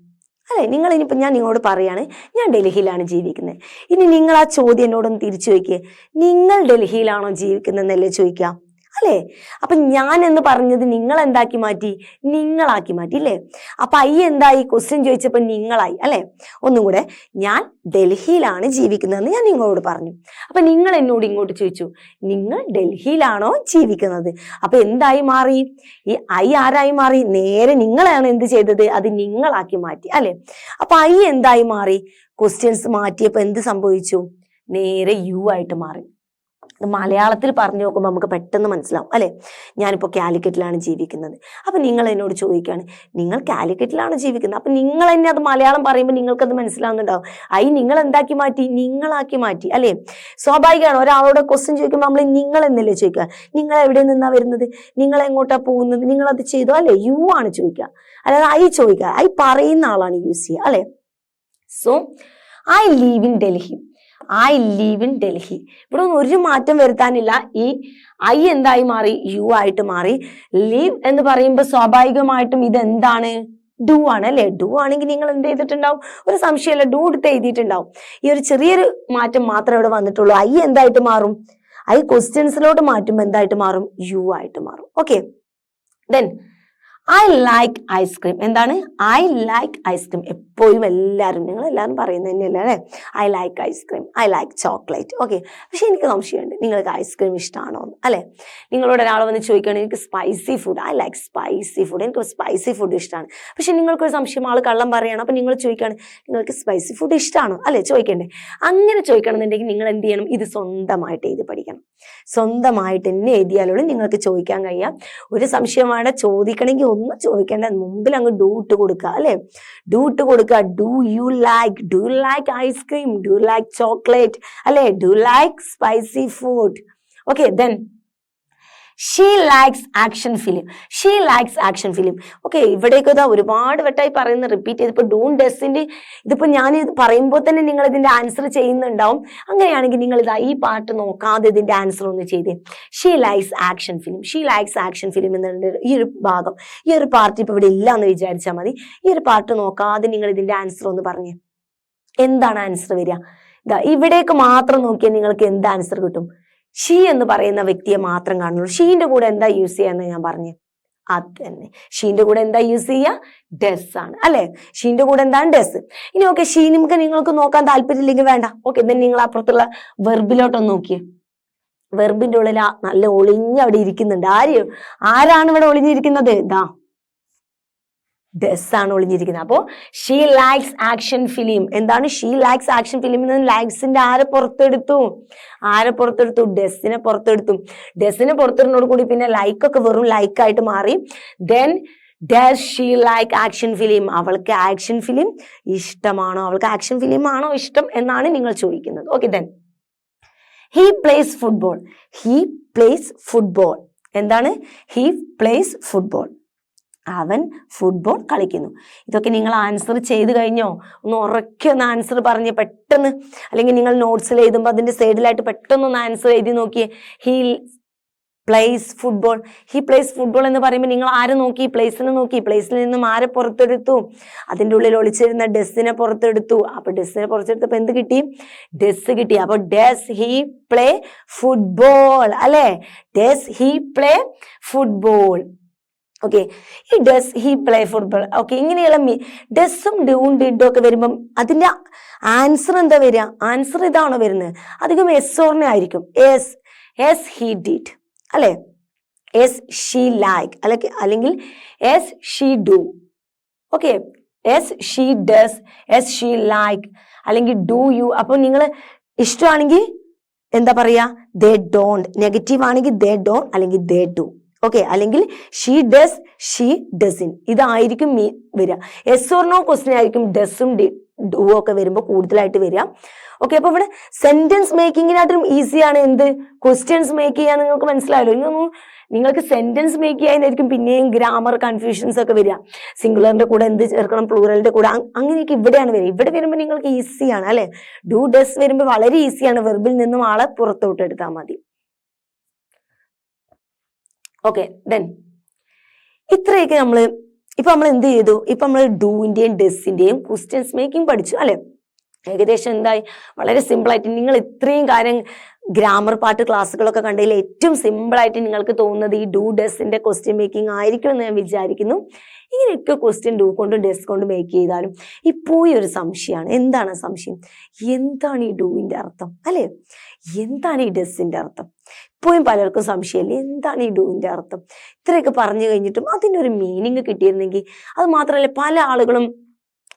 അല്ലെ, നിങ്ങൾ ഇനിയിപ്പോൾ ഞാൻ നിങ്ങളോട് പറയാണ് ഞാൻ ഡൽഹിയിലാണ് ജീവിക്കുന്നത്. ഇനി നിങ്ങൾ ആ ചോദ്യം എന്നോടൊന്ന് തിരിച്ചു ചോദിക്കുക, നിങ്ങൾ ഡൽഹിയിലാണോ ജീവിക്കുന്നതെന്നല്ലേ ചോദിക്കുക അല്ലെ? അപ്പൊ ഞാൻ എന്ന് പറഞ്ഞത് നിങ്ങൾ എന്താക്കി മാറ്റി? നിങ്ങളാക്കി മാറ്റി അല്ലേ? അപ്പൊ എന്തായി? ക്വസ്റ്റ്യൻ ചോദിച്ചപ്പോ നിങ്ങളായി അല്ലെ? ഒന്നും കൂടെ, ഞാൻ ഡൽഹിയിലാണ് ജീവിക്കുന്നതെന്ന് ഞാൻ നിങ്ങളോട് പറഞ്ഞു. അപ്പൊ നിങ്ങൾ എന്നോട് ഇങ്ങോട്ട് ചോദിച്ചു, നിങ്ങൾ ഡൽഹിയിലാണോ ജീവിക്കുന്നത്? അപ്പൊ എന്തായി മാറി? ഈ ആരായി മാറി? നേരെ നിങ്ങളാണ് എന്ത് ചെയ്തത്? അത് നിങ്ങളാക്കി മാറ്റി അല്ലെ? അപ്പൊ എന്തായി മാറി? ക്വസ്റ്റ്യൻസ് മാറ്റിയപ്പോ എന്ത് സംഭവിച്ചു? നേരെ യു ആയിട്ട് മാറി. മലയാളത്തിൽ പറഞ്ഞു നോക്കുമ്പോൾ നമുക്ക് പെട്ടെന്ന് മനസ്സിലാവും അല്ലെ? ഞാനിപ്പോൾ കാലിക്കറ്റിലാണ് ജീവിക്കുന്നത്. അപ്പൊ നിങ്ങൾ എന്നോട് ചോദിക്കുകയാണ്, നിങ്ങൾ കാലിക്കറ്റിലാണ് ജീവിക്കുന്നത്. അപ്പൊ നിങ്ങൾ തന്നെ അത് മലയാളം പറയുമ്പോൾ നിങ്ങൾക്കത് മനസ്സിലാവുന്നുണ്ടാവും. നിങ്ങൾ എന്താക്കി മാറ്റി? നിങ്ങളാക്കി മാറ്റി അല്ലെ? സ്വാഭാവികമാണ്. ഒരാളോട് ക്വസ്റ്റ്യൻ ചോദിക്കുമ്പോൾ നമ്മൾ നിങ്ങൾ എന്നല്ലേ ചോദിക്കുക? നിങ്ങൾ എവിടെ നിന്നാ വരുന്നത്? നിങ്ങൾ എങ്ങോട്ടാ പോകുന്നത്? നിങ്ങൾ അത് ചെയ്തോ അല്ലെ? യു ആണ് ചോദിക്കുക, അല്ലാതെ ചോദിക്കുക. പറയുന്ന ആളാണ് യൂസ് ചെയ്യുക അല്ലെ? So I live in Delhi. I live in Delhi. ഇവിടെ ഒന്നും ഒരു മാറ്റം വരുത്താനില്ല. ഈ എന്തായി മാറി? യു ആയിട്ട് മാറി. ലീവ് എന്ന് പറയുമ്പോൾ സ്വാഭാവികമായിട്ടും ഇത് എന്താണ്? ഡു ആണ് അല്ലെ? ഡു ആണെങ്കിൽ നിങ്ങൾ എന്ത് ചെയ്തിട്ടുണ്ടാവും? ഒരു സംശയമല്ല, ഡു എടുത്ത് എഴുതിയിട്ടുണ്ടാവും. ഈ ഒരു ചെറിയൊരു മാറ്റം മാത്രമേ ഇവിടെ വന്നിട്ടുള്ളൂ. എന്തായിട്ട് മാറും? ക്വസ്റ്റ്യൻസിലോട്ട് മാറ്റുമ്പോൾ എന്തായിട്ട് മാറും? യു ആയിട്ട് മാറും. Okay, then I like ice cream. എന്താണ്? I like ice cream. എപ്പോഴും നിങ്ങൾ എല്ലാവരും പറയുന്നത് തന്നെയല്ലേ അല്ലെ? I like ice cream. I like chocolate. Okay, പക്ഷെ എനിക്ക് സംശയമുണ്ട്, നിങ്ങൾക്ക് ഐസ്ക്രീം ഇഷ്ടമാണോ അല്ലെ? നിങ്ങളോട് ഒരാൾ വന്ന് ചോദിക്കുകയാണ്, എനിക്ക് spicy food, I like spicy food. എനിക്ക് സ്പൈസി ഫുഡ് ഇഷ്ടമാണ്. പക്ഷെ നിങ്ങൾക്കൊരു സംശയം, ആൾ കള്ളം പറയുകയാണ്. അപ്പൊ നിങ്ങൾ ചോദിക്കുകയാണ്, നിങ്ങൾക്ക് സ്പൈസി ഫുഡ് ഇഷ്ടമാണോ അല്ലെ? ചോദിക്കണ്ടേ? അങ്ങനെ ചോദിക്കണം എന്നുണ്ടെങ്കിൽ നിങ്ങൾ എന്ത് ചെയ്യണം? ഇത് സ്വന്തമായിട്ട് എഴുതി പഠിക്കണം. സ്വന്തമായിട്ട് തന്നെ എഴുതിയാലുള്ള നിങ്ങൾക്ക് ചോദിക്കാൻ കഴിയാം. ഒരു സംശയമാണ് ചോദിക്കണമെങ്കിൽ ഒന്ന് ചോദിക്കേണ്ട മുമ്പിൽ അങ്ങ് ഡു ഇട്ട് കൊടുക്കുക അല്ലെ? ഡു ഇട്ട് കൊടുക്കുക. Do you like ice cream? Do you like chocolate അല്ലെ? Do you like spicy food? Okay, then she likes action film. She likes action film. Okay, ഇവിടേക്ക് ഇതാ ഒരുപാട് വട്ടമായി പറയുന്നത് റിപ്പീറ്റ് ചെയ്തിപ്പോ ഡൂൺ ഡസിന്റെ ഇതിപ്പോ ഞാൻ ഇത് പറയുമ്പോൾ തന്നെ നിങ്ങൾ ഇതിന്റെ ആൻസർ ചെയ്യുന്നുണ്ടാവും. അങ്ങനെയാണെങ്കിൽ നിങ്ങൾ ഇതാ ഈ പാർട്ട് നോക്കാതെ ഇതിന്റെ ആൻസർ ഒന്ന് ചെയ്തേ. She likes action film. She likes action film എന്നുള്ള ഈ ഒരു ഭാഗം, ഈ ഒരു പാർട്ട് ഇപ്പൊ ഇവിടെ ഇല്ല എന്ന് വിചാരിച്ചാൽ മതി. ഈ ഒരു പാർട്ട് നോക്കാതെ നിങ്ങൾ ഇതിന്റെ ആൻസർ ഒന്ന് പറഞ്ഞേ. എന്താണ് ആൻസർ വരിക? ഇതാ ഇവിടേക്ക് മാത്രം നോക്കിയാൽ നിങ്ങൾക്ക് എന്ത് ആൻസർ കിട്ടും? ഷീ എന്ന് പറയുന്ന വ്യക്തിയെ മാത്രം കാണുള്ളൂ. ഷീന്റെ കൂടെ എന്താ യൂസ് ചെയ്യാന്ന് ഞാൻ പറഞ്ഞു. അത് തന്നെ, ഷീന്റെ കൂടെ എന്താ യൂസ് ചെയ്യുക? ഡെസ് ആണ് അല്ലെ. ഷീന്റെ കൂടെ എന്താണ്? ഡെസ്. ഇനി ഓക്കെ, ഷീ നിങ്ങൾക്ക് നോക്കാൻ താല്പര്യമില്ലെങ്കിൽ വേണ്ട. ഓക്കെ, then നിങ്ങൾ അപ്പുറത്തുള്ള വെർബിലോട്ടൊന്ന് നോക്കിയേ. വെർബിന്റെ ഉള്ളിൽ നല്ല ഒളിഞ്ഞ് അവിടെ ഇരിക്കുന്നുണ്ട്. ആരാണ് ഇവിടെ ഒളിഞ്ഞിരിക്കുന്നത്? ദാ ഡെസ് ആണ് ഒളിഞ്ഞിരിക്കുന്നത്. അപ്പോ ഷീ ലൈക്സ് ആക്ഷൻ ഫിലിം. എന്താണ് ഷീ ലൈക്സ് ആക്ഷൻ ഫിലിമിൽ നിന്ന് ലൈക്സിന്റെ ആരെ പുറത്തെടുത്തു? ഡെസ്സിനെ പുറത്തെടുത്തു. ഡെസ്സിനെ പുറത്തിടുന്നതോട് കൂടി പിന്നെ ലൈക്ക് ഒക്കെ വെറും ലൈക്ക് ആയിട്ട് മാറി. Then does she like action film. അവൾക്ക് ആക്ഷൻ ഫിലിം ഇഷ്ടമാണോ? അവൾക്ക് ആക്ഷൻ ഫിലിം ആണോ ഇഷ്ടം എന്നാണ് നിങ്ങൾ ചോദിക്കുന്നത്. Okay, then he plays football. He plays football. എന്താണ്? He plays football. അവൻ ഫുട്ബോൾ കളിക്കുന്നു. ഇതൊക്കെ നിങ്ങൾ ആൻസർ ചെയ്ത് കഴിഞ്ഞോ? ഒന്ന് ഉറക്കെ ഒന്ന് ആൻസർ പറഞ്ഞ് പെട്ടെന്ന്, അല്ലെങ്കിൽ നിങ്ങൾ നോട്ട്സിൽ എഴുതുമ്പോൾ അതിന്റെ സൈഡിലായിട്ട് പെട്ടെന്ന് ഒന്ന് ആൻസർ എഴുതി നോക്കിയേ. He plays football. He plays football എന്ന് പറയുമ്പോൾ നിങ്ങൾ ആരെ നോക്കി? പ്ലേസിനെ നോക്കി. പ്ലേസിൽ നിന്നും ആരെ പുറത്തെടുത്തു? അതിൻ്റെ ഉള്ളിൽ ഒളിച്ചിരുന്ന ഡെസ്സിനെ പുറത്തെടുത്തു. അപ്പൊ ഡെസ്സിനെ പുറത്തെടുത്തപ്പോ എന്ത് കിട്ടി? ഡെസ് കിട്ടി. അപ്പൊ ഡസ് ഹീ പ്ലേ ഫുട്ബോൾ അല്ലെ. Does he play football. Okay, ഈ does he play football. Okay, ഇങ്ങനെയുള്ള ഡസും ഡൂൺ ഡിഡും ഒക്കെ വരുമ്പം അതിന്റെ ആൻസർ എന്താ വരിക? ആൻസർ ഇതാണോ വരുന്നത്? അധികം എസ് ഓർനെ ആയിരിക്കും. എസ് ഹീ ഡിഡ് അല്ലെ, എസ് ഷീ ലൈക്ക് അല്ലെങ്കിൽ S she do. Okay, S she does, S she like അല്ലെങ്കിൽ ഡു യു. അപ്പൊ നിങ്ങൾ ഇഷ്ടമാണെങ്കിൽ എന്താ പറയാ? They don't. നെഗറ്റീവ് ആണെങ്കിൽ ദേ ഡോണ്ട് അല്ലെങ്കിൽ ദേ ഡു. ഓക്കെ, അല്ലെങ്കിൽ ഷീ ഡസ്, ഷീ ഡസിൻ. ഇതായിരിക്കും വരിക. എസ് ഓർ നോ ക്വസ്റ്റ്യൻ ആയിരിക്കും ഡസും ഡു ഒക്കെ വരുമ്പോൾ കൂടുതലായിട്ട് വരിക. ഓക്കെ, അപ്പൊ ഇവിടെ സെന്റൻസ് മേക്കിങ്ങിനായിട്ടും ഈസിയാണ് എന്ത്? ക്വസ്റ്റ്യൻസ് മേക്ക് ചെയ്യാൻ. നിങ്ങൾക്ക് മനസ്സിലായല്ലോ. നിങ്ങൾക്ക് സെന്റൻസ് മേക്ക് ചെയ്യാനായിരിക്കും പിന്നെയും ഗ്രാമർ കൺഫ്യൂഷൻസ് ഒക്കെ വരിക. സിംഗുലറിന്റെ കൂടെ എന്ത് ചേർക്കണം, പ്ലൂറലിന്റെ കൂടെ, അങ്ങനെയൊക്കെ ഇവിടെയാണ് വരിക. ഇവിടെ വരുമ്പോൾ നിങ്ങൾക്ക് ഈസിയാണ് അല്ലെ. ഡു ഡസ് വരുമ്പോൾ വളരെ ഈസിയാണ്. വെർബിൽ നിന്നും ആളെ പുറത്തോട്ട് എടുത്താൽ മതി. ഓക്കെ, ദെൻ ഇത്രയൊക്കെ നമ്മൾ എന്ത് ചെയ്തു? നമ്മൾ ഡൂവിന്റെയും ഡെസിന്റെയും ക്വസ്റ്റ്യൻസ് മേക്കിംഗ് പഠിച്ചു അല്ലെ. ഏകദേശം എന്തായി? വളരെ സിമ്പിൾ ആയിട്ട്. നിങ്ങൾ ഇത്രയും കാര്യം ഗ്രാമർ പാർട്ട് ക്ലാസ്സുകളൊക്കെ കണ്ടതിൽ ഏറ്റവും സിമ്പിൾ ആയിട്ട് നിങ്ങൾക്ക് തോന്നുന്നത് ഈ ഡു ഡെസിന്റെ ക്വസ്റ്റ്യൻ മേക്കിംഗ് ആയിരിക്കും എന്ന് ഞാൻ വിചാരിക്കുന്നു. ഇങ്ങനെയൊക്കെ ക്വസ്റ്റ്യൻ ഡു കൊണ്ടും ഡെസ് കൊണ്ടും മേക്ക് ചെയ്താലും ഇപ്പോൾ ഒരു സംശയമാണ്. എന്താണ് സംശയം? എന്താണ് ഈ ഡൂവിന്റെ അർത്ഥം അല്ലെ? എന്താണ് ഈ ഡെസിന്റെ അർത്ഥം? ഇപ്പോഴും പലർക്കും സംശയമല്ലേ, എന്താണ് ഈ ഡൂവിന്റെ അർത്ഥം? ഇത്രയൊക്കെ പറഞ്ഞു കഴിഞ്ഞിട്ടും അതിൻ്റെ ഒരു മീനിങ് കിട്ടിയിരുന്നെങ്കിൽ. അത് മാത്രമല്ല, പല ആളുകളും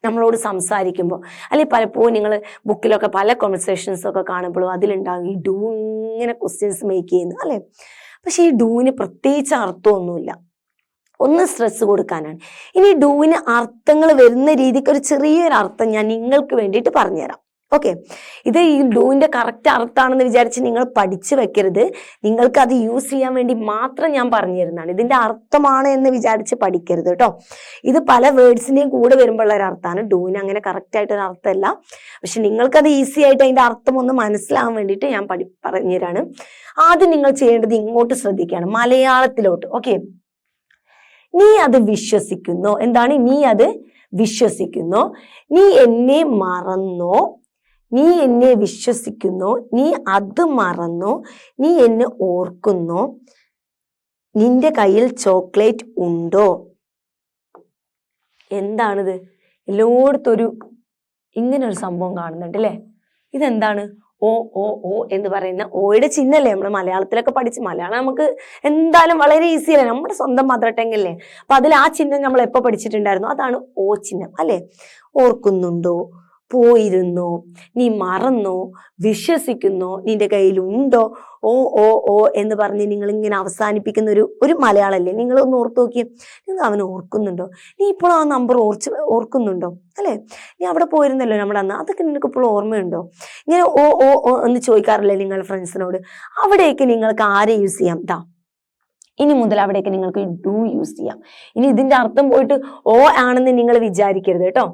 നമ്മളോട് സംസാരിക്കുമ്പോൾ അല്ലെങ്കിൽ പലപ്പോഴും നിങ്ങൾ ബുക്കിലൊക്കെ പല കോൺവെർസേഷൻസ് ഒക്കെ കാണുമ്പോഴും അതിലുണ്ടാകും ഈ ഡൂ ഇങ്ങനെ ക്വസ്റ്റ്യൻസ് മേക്ക് ചെയ്യുന്നു അല്ലെ. പക്ഷെ ഈ ഡൂവിന് പ്രത്യേകിച്ച് അർത്ഥമൊന്നുമില്ല. ഒന്ന് സ്ട്രെസ് കൊടുക്കാനാണ്. ഇനി ഡൂവിന് അർത്ഥങ്ങൾ വരുന്ന രീതിക്ക് ഒരു ചെറിയൊരു അർത്ഥം ഞാൻ നിങ്ങൾക്ക് വേണ്ടിയിട്ട് പറഞ്ഞുതരാം. ഓക്കെ, ഇത് ഈ ഡൂവിന്റെ കറക്റ്റ് അർത്ഥമാണെന്ന് വിചാരിച്ച് നിങ്ങൾ പഠിച്ചു വെക്കരുത്. നിങ്ങൾക്ക് അത് യൂസ് ചെയ്യാൻ വേണ്ടി മാത്രം ഞാൻ പറഞ്ഞു തരുന്നതാണ്. ഇതിന്റെ അർത്ഥമാണ് എന്ന് വിചാരിച്ച് പഠിക്കരുത് കേട്ടോ. ഇത് പല വേർഡ്സിന്റെയും കൂടെ വരുമ്പോഴുള്ള ഒരു അർത്ഥമാണ്. ഡൂവിന് അങ്ങനെ കറക്റ്റ് ആയിട്ടൊരു അർത്ഥമല്ല. പക്ഷെ നിങ്ങൾക്കത് ഈസി ആയിട്ട് അതിന്റെ അർത്ഥം ഒന്ന് മനസ്സിലാവാൻ വേണ്ടിയിട്ട് ഞാൻ പറഞ്ഞുതരാണ്. ആദ്യം നിങ്ങൾ ചെയ്യേണ്ടത് ഇങ്ങോട്ട് ശ്രദ്ധിക്കുകയാണ്, മലയാളത്തിലോട്ട്. ഓക്കെ, നീ അത് വിശ്വസിക്കുന്നോ? എന്താണ്? നീ അത് വിശ്വസിക്കുന്നോ? നീ എന്നെ മറന്നോ? നീ എന്നെ വിശ്വസിക്കുന്നോ? നീ അത് മറന്നോ? നീ എന്നെ ഓർക്കുന്നോ? നിന്റെ കയ്യിൽ ചോക്ലേറ്റ് ഉണ്ടോ? എന്താണിത്? എല്ലായിടത്തൊരു ഇങ്ങനെ ഒരു സംഭവം കാണുന്നുണ്ട് അല്ലേ. ഇതെന്താണ്? ഓ ഓ ഓ എന്ന് പറയുന്ന ഓയുടെ ചിഹ്നല്ലേ. നമ്മൾ മലയാളത്തിലൊക്കെ പഠിച്ച്, മലയാളം നമുക്ക് എന്തായാലും വളരെ ഈസി അല്ലേ, നമ്മുടെ സ്വന്തം മദർ ടങ് അല്ലേ. അപ്പൊ അതിൽ ആ ചിഹ്നം നമ്മൾ എപ്പോ പഠിച്ചിട്ടുണ്ടായിരുന്നു? അതാണ് ഓ ചിഹ്നം അല്ലെ. ഓർക്കുന്നുണ്ടോ? പോയിരുന്നോ? നീ മറന്നോ? വിശ്വസിക്കുന്നോ? നിന്റെ കയ്യിലുണ്ടോ? ഓ ഓ ഓ എന്ന് പറഞ്ഞ് നിങ്ങൾ ഇങ്ങനെ അവസാനിപ്പിക്കുന്ന ഒരു മലയാളല്ലേ. നിങ്ങളൊന്ന് ഓർത്ത് നോക്കിയേ. നിങ്ങൾ അവൻ ഓർക്കുന്നുണ്ടോ? നീ ഇപ്പോൾ ആ നമ്പർ ഓർക്കുന്നുണ്ടോ അല്ലെ? നീ അവിടെ പോയിരുന്നല്ലോ നമ്മുടെ അന്ന്, അതൊക്കെ നിനക്ക് ഇപ്പോൾ ഓർമ്മയുണ്ടോ? ഇങ്ങനെ ഓ ഓ ഓ എന്ന് ചോദിക്കാറില്ലേ നിങ്ങൾ ഫ്രണ്ട്സിനോട്? അവിടെയൊക്കെ നിങ്ങൾക്ക് ആരെ യൂസ് ചെയ്യാം? ഇനി മുതൽ അവിടെയൊക്കെ നിങ്ങൾക്ക് ഡു യൂസ് ചെയ്യാം. ഇനി ഇതിന്റെ അർത്ഥം പോയിട്ട് ഓ ആണെന്ന് നിങ്ങൾ വിചാരിക്കരുത് കേട്ടോ.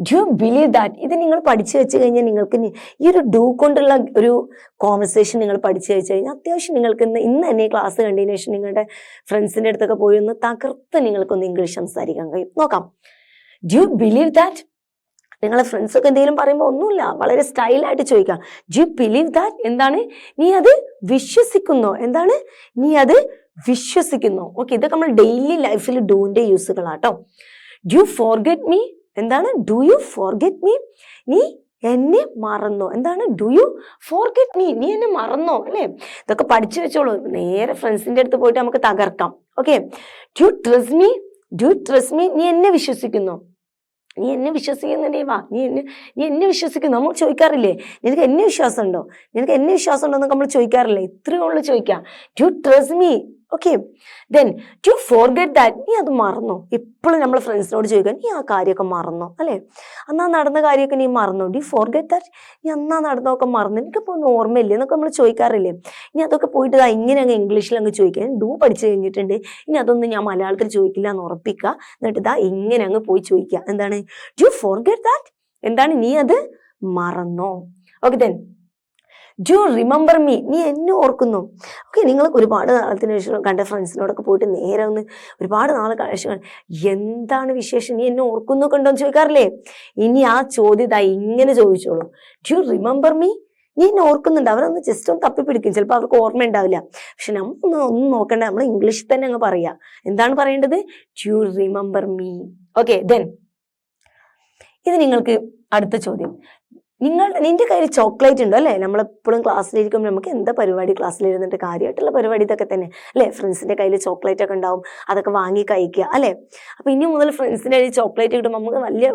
ഡു ബിലീവ് ദാറ്റ് ഇത് നിങ്ങൾ പഠിച്ചു വെച്ച് കഴിഞ്ഞാൽ നിങ്ങൾക്ക് ഈ ഒരു ഡു കൊണ്ടുള്ള ഒരു കോൺവെർസേഷൻ നിങ്ങൾ പഠിച്ചു വെച്ച് കഴിഞ്ഞാൽ അത്യാവശ്യം നിങ്ങൾക്ക് ഇന്ന് തന്നെ ക്ലാസ് കണ്ടതിന് ശേഷം നിങ്ങളുടെ ഫ്രണ്ട്സിന്റെ അടുത്തൊക്കെ പോയി ഒന്ന് തകർത്ത് നിങ്ങൾക്കൊന്ന് ഇംഗ്ലീഷ് സംസാരിക്കാൻ കഴിയും. നോക്കാം. Do believe that. നിങ്ങളെ ഫ്രണ്ട്സൊക്കെ എന്തെങ്കിലും പറയുമ്പോൾ ഒന്നുമില്ല, വളരെ സ്റ്റൈലായിട്ട് ചോദിക്കാം. ഡു ബിലീവ് ദാറ്റ് എന്താണ്? നീ അത് വിശ്വസിക്കുന്നോ? എന്താണ്? നീ അത് വിശ്വസിക്കുന്നോ? ഓക്കെ, ഇതൊക്കെ നമ്മൾ ഡെയിലി ലൈഫിൽ ഡൂവിന്റെ യൂസുകളാട്ടോ. ഡു ഫോർഗെറ്റ് മീ എന്താണ്? Do you forget me? നീ എന്നെ മറന്നോ? എന്താണ്? Do you forget me? നീ എന്നെ മറന്നോ? അല്ലെ, ഇതൊക്കെ പഠിച്ചു വെച്ചോളൂ. നേരെ ഫ്രണ്ട്സിന്റെ അടുത്ത് പോയിട്ട് നമുക്ക് തകർക്കാം. Okay. Do trust me? Do trust me? നീ എന്നെ വിശ്വസിക്കുന്നോ? നീ എന്നെ വിശ്വസിക്കുന്നുണ്ടേ, വാ, നീ എന്നെ വിശ്വസിക്കുന്നു. നമ്മൾ ചോദിക്കാറില്ലേ, നിനക്ക് എന്നെ വിശ്വാസം ഉണ്ടോ? നിനക്ക് എന്നെ വിശ്വാസം ഉണ്ടോ എന്നൊക്കെ നമ്മൾ ചോദിക്കാറില്ലേ? ഇത്രയേ ഉള്ളൂ ചോദിക്കാം. Do trust me. Okay. Then to forget that. നീ അത് മറന്നോ? എപ്പോഴും നമ്മൾ ഫ്രണ്ട്സിനോട് ചോദിക്കാം, നീ ആ കാര്യമൊക്കെ മറന്നോ? അല്ലെ, അന്നാ നടന്ന കാര്യമൊക്കെ നീ മറന്നോ? Do forget that. നീ അന്നാ നടന്നൊക്കെ മറന്നു, എനിക്കിപ്പോ ഒന്നും ഓർമ്മയില്ലേ എന്നൊക്കെ നമ്മൾ ചോദിക്കാറില്ലേ? ഇനി അതൊക്കെ പോയിട്ട് ഇങ്ങനെ അങ്ങ് ഇംഗ്ലീഷിൽ അങ്ങ് ചോദിക്കാൻ. ഡു പഠിച്ചു കഴിഞ്ഞിട്ടുണ്ട്, ഇനി അതൊന്നും ഞാൻ മലയാളത്തിൽ ചോദിക്കില്ല എന്ന് ഉറപ്പിക്കുക. എന്നിട്ട് ഇങ്ങനെ അങ്ങ് പോയി ചോദിക്കുക. എന്താണ്? Do forget that. എന്താണ്? നീ അത് മറന്നോ? Okay. Then do remember me. നീ എന്നെ ഓർക്കുന്നു. ഓക്കെ, നിങ്ങൾ ഒരുപാട് നാളത്തിന് ശേഷം കണ്ട ഫ്രണ്ട്സിനോടൊക്കെ പോയിട്ട് നേരെ ഒന്ന് ഒരുപാട് നാൾ കഴിച്ചു, എന്താണ് വിശേഷം, നീ എന്നെ ഓർക്കുന്നൊക്കെ ഉണ്ടോ എന്ന് ചോദിക്കാറില്ലേ? ഇനി ആ ചോദ്യം ഇങ്ങനെ ചോദിച്ചോളൂ. Do remember me. നീ എന്നെ ഓർക്കുന്നുണ്ട്. അവരൊന്ന് ജസ്റ്റ് ഒന്ന് തപ്പിപ്പിടിക്കും, ചിലപ്പോൾ അവർക്ക് ഓർമ്മ ഉണ്ടാവില്ല. പക്ഷെ ഒന്നും നോക്കണ്ട, നമ്മൾ ഇംഗ്ലീഷിൽ തന്നെ അങ്ങ് പറയാ. എന്താണ് പറയേണ്ടത്? Do remember me. Okay. Then ഇത് നിങ്ങൾക്ക് അടുത്ത ചോദ്യം. നിന്റെ കയ്യിൽ ചോക്ലേറ്റ് ഉണ്ടോ? അല്ലെ, നമ്മളെപ്പോഴും ക്ലാസ്സിലിരിക്കുമ്പോൾ നമുക്ക് എന്താ പരിപാടി, ക്ലാസ്സിലിരുന്നിട്ട് കാര്യമായിട്ടുള്ള പരിപാടി ഇതൊക്കെ തന്നെ അല്ലെ. ഫ്രണ്ട്സിന്റെ കയ്യിൽ ചോക്ലേറ്റ് ഒക്കെ ഉണ്ടാവും, അതൊക്കെ വാങ്ങി കഴിക്കുക അല്ലെ. അപ്പൊ ഇനി മുതൽ ഫ്രണ്ട്സിന്റെ കയ്യിൽ ചോക്ലേറ്റ് കിട്ടുമ്പോൾ നമുക്ക് വലിയ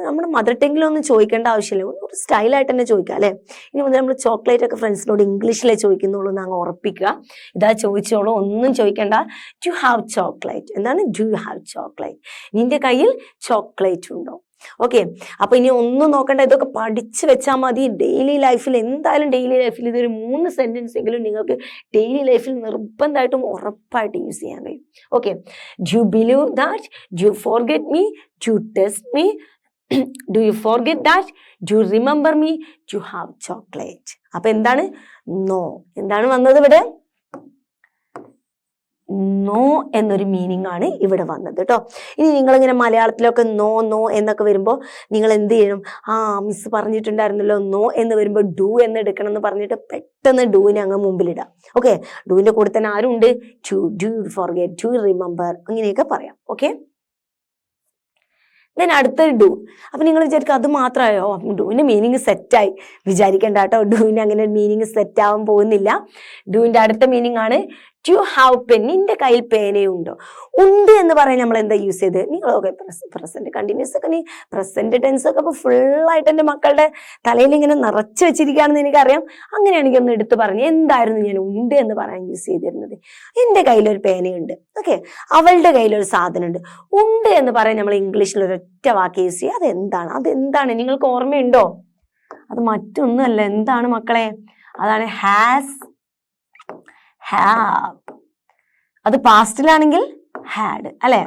നമ്മുടെ മദർ ടങ്ങിലൊന്നും ചോദിക്കേണ്ട ആവശ്യമില്ല, ഒരു സ്റ്റൈലായിട്ട് തന്നെ ചോദിക്കാം അല്ലെ. ഇനി മുതൽ നമ്മൾ ചോക്ലേറ്റ് ഒക്കെ ഫ്രണ്ട്സിനോട് ഇംഗ്ലീഷിലേ ചോദിക്കുന്നുള്ളൂ എന്ന് അങ്ങ് ഉറപ്പിക്കുക. ഇതാ ചോദിച്ചോളൂ, ഒന്നും ചോദിക്കേണ്ട. Do have chocolate. എന്താണ്? Do have chocolate. നിന്റെ കയ്യിൽ ചോക്ലേറ്റ് ഉണ്ടോ? ഓക്കെ. അപ്പൊ ഇനി ഒന്നും നോക്കണ്ട, ഇതൊക്കെ പഠിച്ചു വെച്ചാൽ മതി. ഡെയിലി ലൈഫിൽ എന്തായാലും ഡെയിലി ലൈഫിൽ ഇതൊരു 3 സെന്റൻസ് എങ്കിലും നിങ്ങൾക്ക് ഡെയിലി ലൈഫിൽ നിർബന്ധമായിട്ടും ഉറപ്പായിട്ട് യൂസ് ചെയ്യാൻ കഴിയും. Okay. Do believe that. Do forget me. Do test me. Do you forget that. Do remember me. Do have chocolate. അപ്പൊ എന്താണ്? നോ. എന്താണ് വന്നത് ഇവിടെ? നോ എന്നൊരു മീനിങ് ആണ് ഇവിടെ വന്നത് കേട്ടോ. ഇനി നിങ്ങളിങ്ങനെ മലയാളത്തിലൊക്കെ നോ എന്നൊക്കെ വരുമ്പോൾ നിങ്ങൾ എന്ത് ചെയ്യണം? മിസ് പറഞ്ഞിട്ടുണ്ടായിരുന്നല്ലോ നോ എന്ന് വരുമ്പോൾ ഡു എന്ന് എടുക്കണം എന്ന് പറഞ്ഞിട്ട് പെട്ടെന്ന് ഡൂവിനെ അങ്ങ് മുമ്പിലിടാം. ഓക്കെ. ഡൂവിന്റെ കൂടെ തന്നെ ആരും ഉണ്ട്? ഡു ഫോർഗെറ്റ്, ഡു റിമെമ്പർ, അങ്ങനെയൊക്കെ പറയാം. ഓക്കെ. ദെൻ അടുത്തൊരു ഡു. അപ്പൊ നിങ്ങൾ വിചാരിക്കും അത് മാത്രമായോ, ഡൂവിന്റെ മീനിങ് സെറ്റായി വിചാരിക്കണ്ട കേട്ടോ. ഡൂവിന്റെ അങ്ങനെ മീനിങ് സെറ്റ് ആവാൻ പോകുന്നില്ല. ഡൂവിന്റെ അടുത്ത മീനിങ് ആണ് ഡു ഹാവ് പെൻ. നിന്റെ കയ്യിൽ പേനയുണ്ടോ? ഉണ്ട് എന്ന് പറയാൻ നമ്മൾ എന്താ യൂസ് ചെയ്ത്? നിങ്ങളൊക്കെ പ്രസന്റ് കണ്ടിന്യൂസ് ഒക്കെ, നീ പ്രസന്റ് ടെൻസ് ഒക്കെ ഇപ്പൊ ഫുള്ളായിട്ട് എൻ്റെ മക്കളുടെ തലയിൽ ഇങ്ങനെ നിറച്ചു വെച്ചിരിക്കുകയാണെന്ന് എനിക്കറിയാം. അങ്ങനെയാണെങ്കിൽ ഒന്ന് എടുത്ത് പറഞ്ഞു, എന്തായിരുന്നു ഞാൻ ഉണ്ട് എന്ന് പറയാൻ യൂസ് ചെയ്തിരുന്നത്? എൻ്റെ കയ്യിലൊരു പേനയുണ്ട്. ഓക്കെ. അവളുടെ കയ്യിലൊരു സാധനം ഉണ്ട്. ഉണ്ട് എന്ന് പറയാൻ നമ്മൾ ഇംഗ്ലീഷിൽ ഒരൊറ്റ വാക്ക് യൂസ് ചെയ്യുക. അതെന്താണ്? നിങ്ങൾക്ക് ഓർമ്മയുണ്ടോ? അത് മറ്റൊന്നുമല്ല. എന്താണ് മക്കളെ? അതാണ് ഹാസ്, ഹാവ്. അത് പാസ്റ്റിലാണെങ്കിൽ ഹാഡ് അല്ലെ.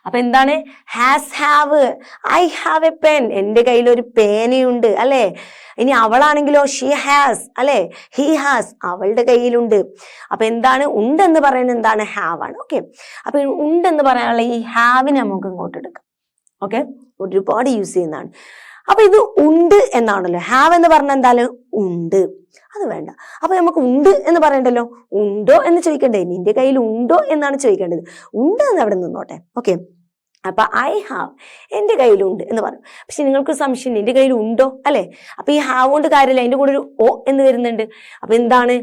അപ്പൊ എന്താണ്? Has, have. I have a pen. എൻ്റെ കയ്യിൽ ഒരു പേനയുണ്ട് അല്ലെ. ഇനി അവളാണെങ്കിലോ ഷീ ഹാസ് അല്ലെ, ഹി ഹാസ്, അവളുടെ കയ്യിലുണ്ട്. അപ്പൊ എന്താണ്? ഉണ്ടെന്ന് പറയുന്നത് എന്താണ്? ഹാവ് ആണ്. ഓക്കെ. അപ്പൊ ഉണ്ടെന്ന് പറയാനുള്ള ഈ ഹാവിനെ നമുക്ക് ഇങ്ങോട്ട് എടുക്കാം. ഓക്കെ. ഒരുപാട് യൂസ് ചെയ്യുന്നതാണ്. അപ്പൊ ഇത് ഉണ്ട് എന്നാണല്ലോ. ഹാവ് എന്ന് പറഞ്ഞാൽ എന്തായാലും ഉണ്ട്, അത് വേണ്ട. അപ്പൊ നമുക്ക് ഉണ്ട് എന്ന് പറയണ്ടല്ലോ. ഉണ്ടോ എന്ന് ചോദിക്കണ്ടേ? നിന്റെ കയ്യിൽ ഉണ്ടോ എന്നാണ് ചോദിക്കേണ്ടത്. ഉണ്ട് എന്ന് അവിടെ നിന്നോട്ടെ. ഓക്കെ. അപ്പൊ ഐ ഹാവ്, എൻ്റെ കയ്യിലുണ്ട് എന്ന് പറയും. പക്ഷെ നിങ്ങൾക്ക് സംശയം, നിന്റെ കയ്യിൽ ഉണ്ടോ അല്ലെ. അപ്പൊ ഈ ഹാവ് കൊണ്ട് കാര്യമില്ല, അതിന്റെ കൂടെ ഒരു ഓ എന്ന് വരുന്നുണ്ട്. അപ്പൊ എന്താണ്?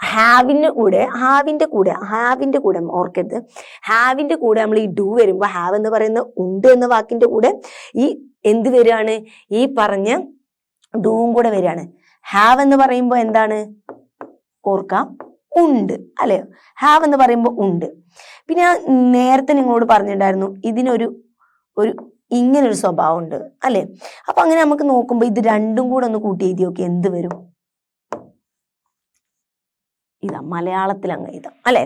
ഹാവിന്റെ കൂടെ ഓർക്കരുത്. ഹാവിന്റെ കൂടെ നമ്മൾ ഈ ഡു വരുമ്പോ ഹാവ് എന്ന് പറയുന്ന ഉണ്ട് എന്ന വാക്കിന്റെ കൂടെ ഈ എന്ത് വരികയാണ്? ഈ പറഞ്ഞ ഡൂവും കൂടെ വരികയാണ്. ഹാവ് എന്ന് പറയുമ്പോൾ എന്താണ്? ഓർക്കാം, ഉണ്ട് അല്ലെ. ഹാവ് എന്ന് പറയുമ്പോൾ ഉണ്ട്. പിന്നെ നേരത്തെ നിങ്ങളോട് പറഞ്ഞിട്ടുണ്ടായിരുന്നു ഇതിനൊരു ഇങ്ങനൊരു സ്വഭാവം ഉണ്ട് അല്ലെ. അപ്പൊ അങ്ങനെ നമുക്ക് നോക്കുമ്പോൾ ഇത് രണ്ടും കൂടെ ഒന്ന് കൂട്ടി എഴുതി നോക്കി എന്ത് വരും? ഇതാ മലയാളത്തിൽ അങ്ങ് എഴുതാം അല്ലെ.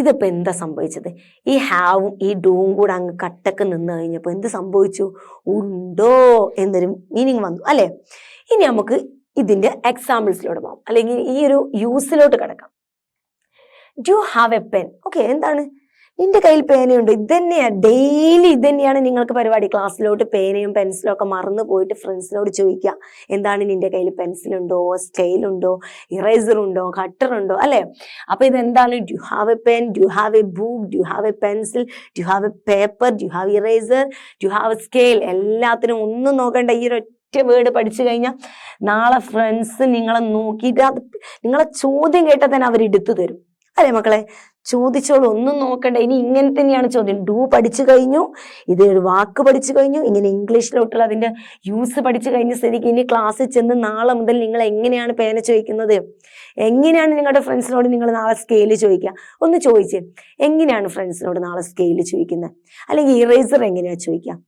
ഇതിപ്പോ എന്താ സംഭവിച്ചത്? ഈ ഹാവും ഈ ഡൂവും കൂടെ അങ്ങ് കട്ടക്ക് നിന്ന് കഴിഞ്ഞപ്പോ എന്ത് സംഭവിച്ചു? ഉണ്ടോ എന്നൊരു മീനിങ് വന്നു അല്ലെ. ഇനി നമുക്ക് ഇതിന്റെ എക്സാമ്പിൾസിലോട്ട് പോകാം, അല്ലെങ്കിൽ ഈ ഒരു യൂസിലോട്ട് കിടക്കാം. Do have a pen. Okay, എന്താണ്? നിന്റെ കയ്യിൽ പേനയുണ്ടോ? ഇത് തന്നെയാണ് ഡെയിലി, ഇത് തന്നെയാണ് നിങ്ങൾക്ക് പരിപാടി. ക്ലാസ്സിലോട്ട് പേനയും പെൻസിലും ഒക്കെ മറന്നു പോയിട്ട് ഫ്രണ്ട്സിനോട് ചോദിക്കുക, എന്താണ് നിന്റെ കയ്യിൽ പെൻസിലുണ്ടോ, സ്കെയിലുണ്ടോ, ഇറേസർ ഉണ്ടോ, കട്ടർ ഉണ്ടോ അല്ലെ. അപ്പൊ ഇതെന്താണ്? Do have a pen, do have A book, do have a pencil, do have A paper, do have eraser, do have a scale. എല്ലാത്തിനും ഒന്നും നോക്കണ്ട, ഈ ഒരു വേർഡ് പഠിച്ചു കഴിഞ്ഞാൽ നാളെ ഫ്രണ്ട്സ് നിങ്ങളെ നോക്കിയിട്ട് അത് നിങ്ങളെ ചോദ്യം കേട്ടാൽ തന്നെ അവർ എടുത്തു തരും അല്ലെ മക്കളെ. ചോദിച്ചോളൂ, ഒന്നും നോക്കണ്ട. ഇനി ഇങ്ങനെ തന്നെയാണ് ചോദ്യം. ഡു പഠിച്ചു കഴിഞ്ഞു, ഇത് ഒരു വാക്ക് പഠിച്ചു കഴിഞ്ഞു, ഇങ്ങനെ ഇംഗ്ലീഷിലോട്ടുള്ള അതിന്റെ യൂസ് പഠിച്ചു കഴിഞ്ഞ സ്ഥിതിക്ക് ഇനി ക്ലാസ്സിൽ ചെന്ന് നാളെ മുതൽ നിങ്ങൾ എങ്ങനെയാണ് പേന ചോദിക്കുന്നത്, എങ്ങനെയാണ് നിങ്ങളുടെ ഫ്രണ്ട്സിനോട് നിങ്ങൾ നാളെ സ്കെയില് ചോദിക്കുക, ഒന്ന് ചോദിച്ചേ. എങ്ങനെയാണ് ഫ്രണ്ട്സിനോട് നാളെ സ്കെയില് ചോദിക്കുന്നത്, അല്ലെങ്കിൽ ഇറേസർ എങ്ങനെയാ ചോദിക്കുക?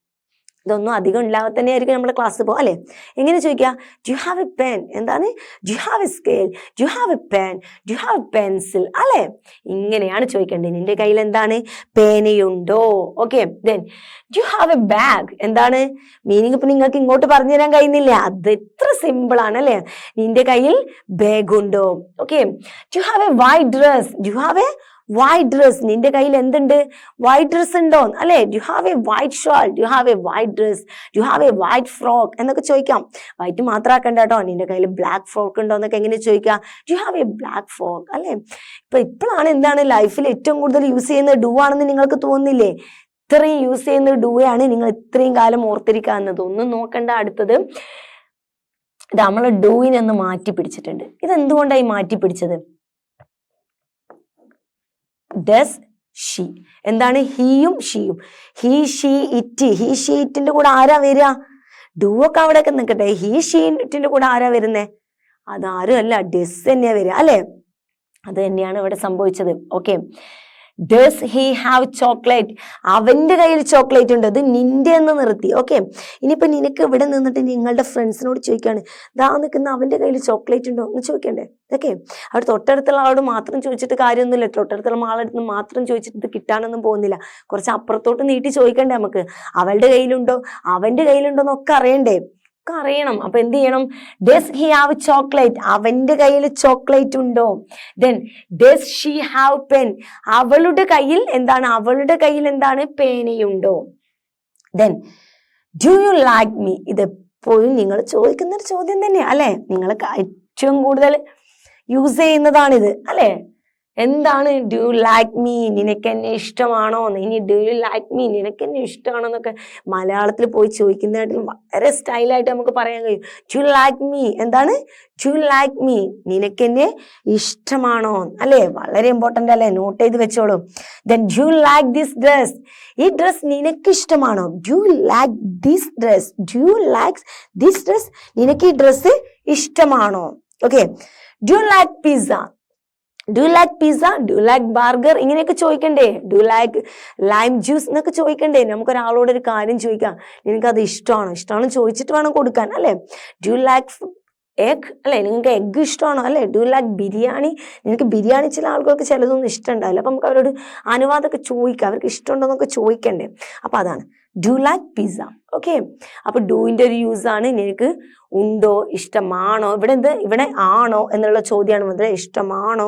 ഇതൊന്നും അധികം ഉണ്ടാവാൻ തന്നെ ആയിരിക്കും നമ്മുടെ ക്ലാസ് പോകും അല്ലെ. എങ്ങനെ ചോദിക്കുക? ഡു ഹാവ് എ പെൻ, എന്താണ്? Do have a scale, do have a pen, do have a pencil അല്ലെ. ഇങ്ങനെയാണ് ചോദിക്കേണ്ടത്. നിന്റെ കയ്യിൽ എന്താണ്? പേനയുണ്ടോ? Okay. Then do have a bag, എന്താണ് മീനിങ്? ഇപ്പൊ നിങ്ങൾക്ക് ഇങ്ങോട്ട് പറഞ്ഞു തരാൻ കഴിയുന്നില്ല, അത് എത്ര സിമ്പിൾ ആണ് അല്ലെ. നിന്റെ കയ്യിൽ ബാഗ് ഉണ്ടോ? Okay. Do have a white dress, do have a white dress, നിന്റെ കയ്യിൽ എന്തുണ്ട്? വൈറ്റ് ഡ്രസ് ഉണ്ടോ അല്ലെ. Do have a white shawl, do have a white dress, do have a white frock എന്നൊക്കെ ചോദിക്കാം. വൈറ്റ് മാത്രമാക്കണ്ട കേട്ടോ, നിന്റെ കയ്യിൽ ബ്ലാക്ക് ഫ്രോക്ക് ഉണ്ടോ എന്നൊക്കെ എങ്ങനെ ചോദിക്കാം? Do have A black frock അല്ലെ. ഇപ്പോഴാണ് എന്താണ് ലൈഫിൽ ഏറ്റവും കൂടുതൽ യൂസ് ചെയ്യുന്നത് ഡു ആണെന്ന് നിങ്ങൾക്ക് തോന്നുന്നില്ലേ? ഇത്രയും യൂസ് ചെയ്യുന്നത് ഡു ആണ്, നിങ്ങൾ ഇത്രയും കാലം ഓർത്തിരിക്കാവുന്നത്. ഒന്നും നോക്കണ്ട. അടുത്തത് ഇത് നമ്മൾ ഡൂവിനൊന്ന് മാറ്റി പിടിച്ചിട്ടുണ്ട്. ഇതെന്തുകൊണ്ടായി മാറ്റി പിടിച്ചത്? ഡസ് ഷീ, എന്താണ്? ഹീയും ഷീയും. He she it, he she ഇറ്റിന്റെ കൂടെ ആരാ വരിക? ഡു ഒക്കെ അവിടെയൊക്കെ നിൽക്കട്ടെ, ഹീ ഷീ ഇറ്റിന്റെ കൂടെ ആരാ വരുന്നേ? അതാരും അല്ല, ഡസ് തന്നെയാ വരിക അല്ലെ. അത് തന്നെയാണ് ഇവിടെ സംഭവിച്ചത്. Okay. Does he have chocolate, അവന്റെ കയ്യിൽ ചോക്ലേറ്റ് ഉണ്ട്. അത് നിന്റെ എന്ന് നിർത്തി. ഓക്കെ. ഇനിയിപ്പോ നിനക്ക് ഇവിടെ നിന്നിട്ട് നിങ്ങളുടെ ഫ്രണ്ട്സിനോട് ചോദിക്കാണ്, ദാ നിൽക്കുന്ന അവന്റെ കയ്യിൽ ചോക്ലേറ്റ് ഉണ്ടോ എന്ന് ചോദിക്കണ്ടേ? ഓക്കെ. അവിടെ തൊട്ടടുത്തുള്ള ആളോട് മാത്രം ചോദിച്ചിട്ട് കാര്യമൊന്നുമില്ല. തൊട്ടടുത്തുള്ള ആളെടുത്ത് മാത്രം ചോദിച്ചിട്ട് ഇത് കിട്ടാനൊന്നും പോകുന്നില്ല. കുറച്ച് അപ്പുറത്തോട്ട് നീട്ടി ചോദിക്കണ്ടേ നമുക്ക്? അവളുടെ കയ്യിലുണ്ടോ, അവന്റെ കയ്യിലുണ്ടോ എന്നൊക്കെ അറിയണ്ടേ? ഒക്കെ അറിയണം. അപ്പൊ എന്ത് ചെയ്യണം? ഡസ് ഹി ഹാവ് ചോക്ലേറ്റ്, അവന്റെ കയ്യിൽ ചോക്ലേറ്റ് ഉണ്ടോ? Then does she have pen, അവളുടെ കയ്യിൽ എന്താണ്? അവളുടെ കയ്യിൽ എന്താണ്? പേനയുണ്ടോ? Then do you like me, ഇതെപ്പോഴും നിങ്ങൾ ചോദിക്കുന്ന ഒരു ചോദ്യം തന്നെയാ അല്ലെ. നിങ്ങൾ ഏറ്റവും കൂടുതൽ യൂസ് ചെയ്യുന്നതാണിത് അല്ലെ. എന്താണ്? ഡു യു ലൈക്ക് മീ, നിനക്ക് എന്നെ ഇഷ്ടമാണോ? ഇനി ഡു യു ലൈക്ക് മീ, നിനക്ക് എന്നെ ഇഷ്ടമാണോ എന്നൊക്കെ മലയാളത്തിൽ പോയി ചോദിക്കുന്നതായിട്ട് വളരെ സ്റ്റൈലായിട്ട് നമുക്ക് പറയാൻ കഴിയും. ഡു യു ലൈക്ക് മീ, എന്താണ്? ഡു യു ലൈക്ക് മീ, നിനക്ക് എന്നെ ഇഷ്ടമാണോ അല്ലെ. വളരെ ഇമ്പോർട്ടന്റ് അല്ലെ, നോട്ട് ചെയ്ത് വെച്ചോളൂ. Then do you like this dress, ഈ ഡ്രസ് നിനക്ക് ഇഷ്ടമാണോ? Do you like this dress, do you like this dress, നിനക്ക് ഈ ഡ്രസ് ഇഷ്ടമാണോ? Okay. Do you like pizza, do you like pizza, do you like burger, ഇങ്ങനെയൊക്കെ ചോദിക്കണ്ടേ? Do you like lime juice എന്നൊക്കെ ചോദിക്കണ്ടേ? നമുക്കൊരാളോട് ഒരു കാര്യം ചോദിക്കാം, നിനക്കത് ഇഷ്ടമാണോ? ഇഷ്ടമാണോ ചോദിച്ചിട്ട് വേണം കൊടുക്കാൻ അല്ലെ. ഡു യു ലൈക്ക് എഗ് അല്ലെ, നിങ്ങൾക്ക് എഗ് ഇഷ്ടമാണോ അല്ലെ. ഡു യു ലൈക്ക് ബിരിയാണി, നിങ്ങൾക്ക് ബിരിയാണി ചില ആളുകൾക്ക് ചിലതൊന്നും ഇഷ്ടമുണ്ടാവില്ല. അപ്പൊ നമുക്ക് അവരോട് അനുവാദമൊക്കെ ചോദിക്കാം, അവർക്ക് ഇഷ്ടമുണ്ടോ എന്നൊക്കെ ചോദിക്കണ്ടേ. അപ്പൊ അതാണ് ഡു ലൈക്ക് പിസ്സ. ഓക്കെ. അപ്പൊ ഡൂവിന്റെ ഒരു യൂസ് ആണ്. നിനക്ക് ഉണ്ടോ, ഇഷ്ടമാണോ, ഇവിടെ ആണോ എന്നുള്ള ചോദ്യമാണ് വന്നത്. ഇഷ്ടമാണോ.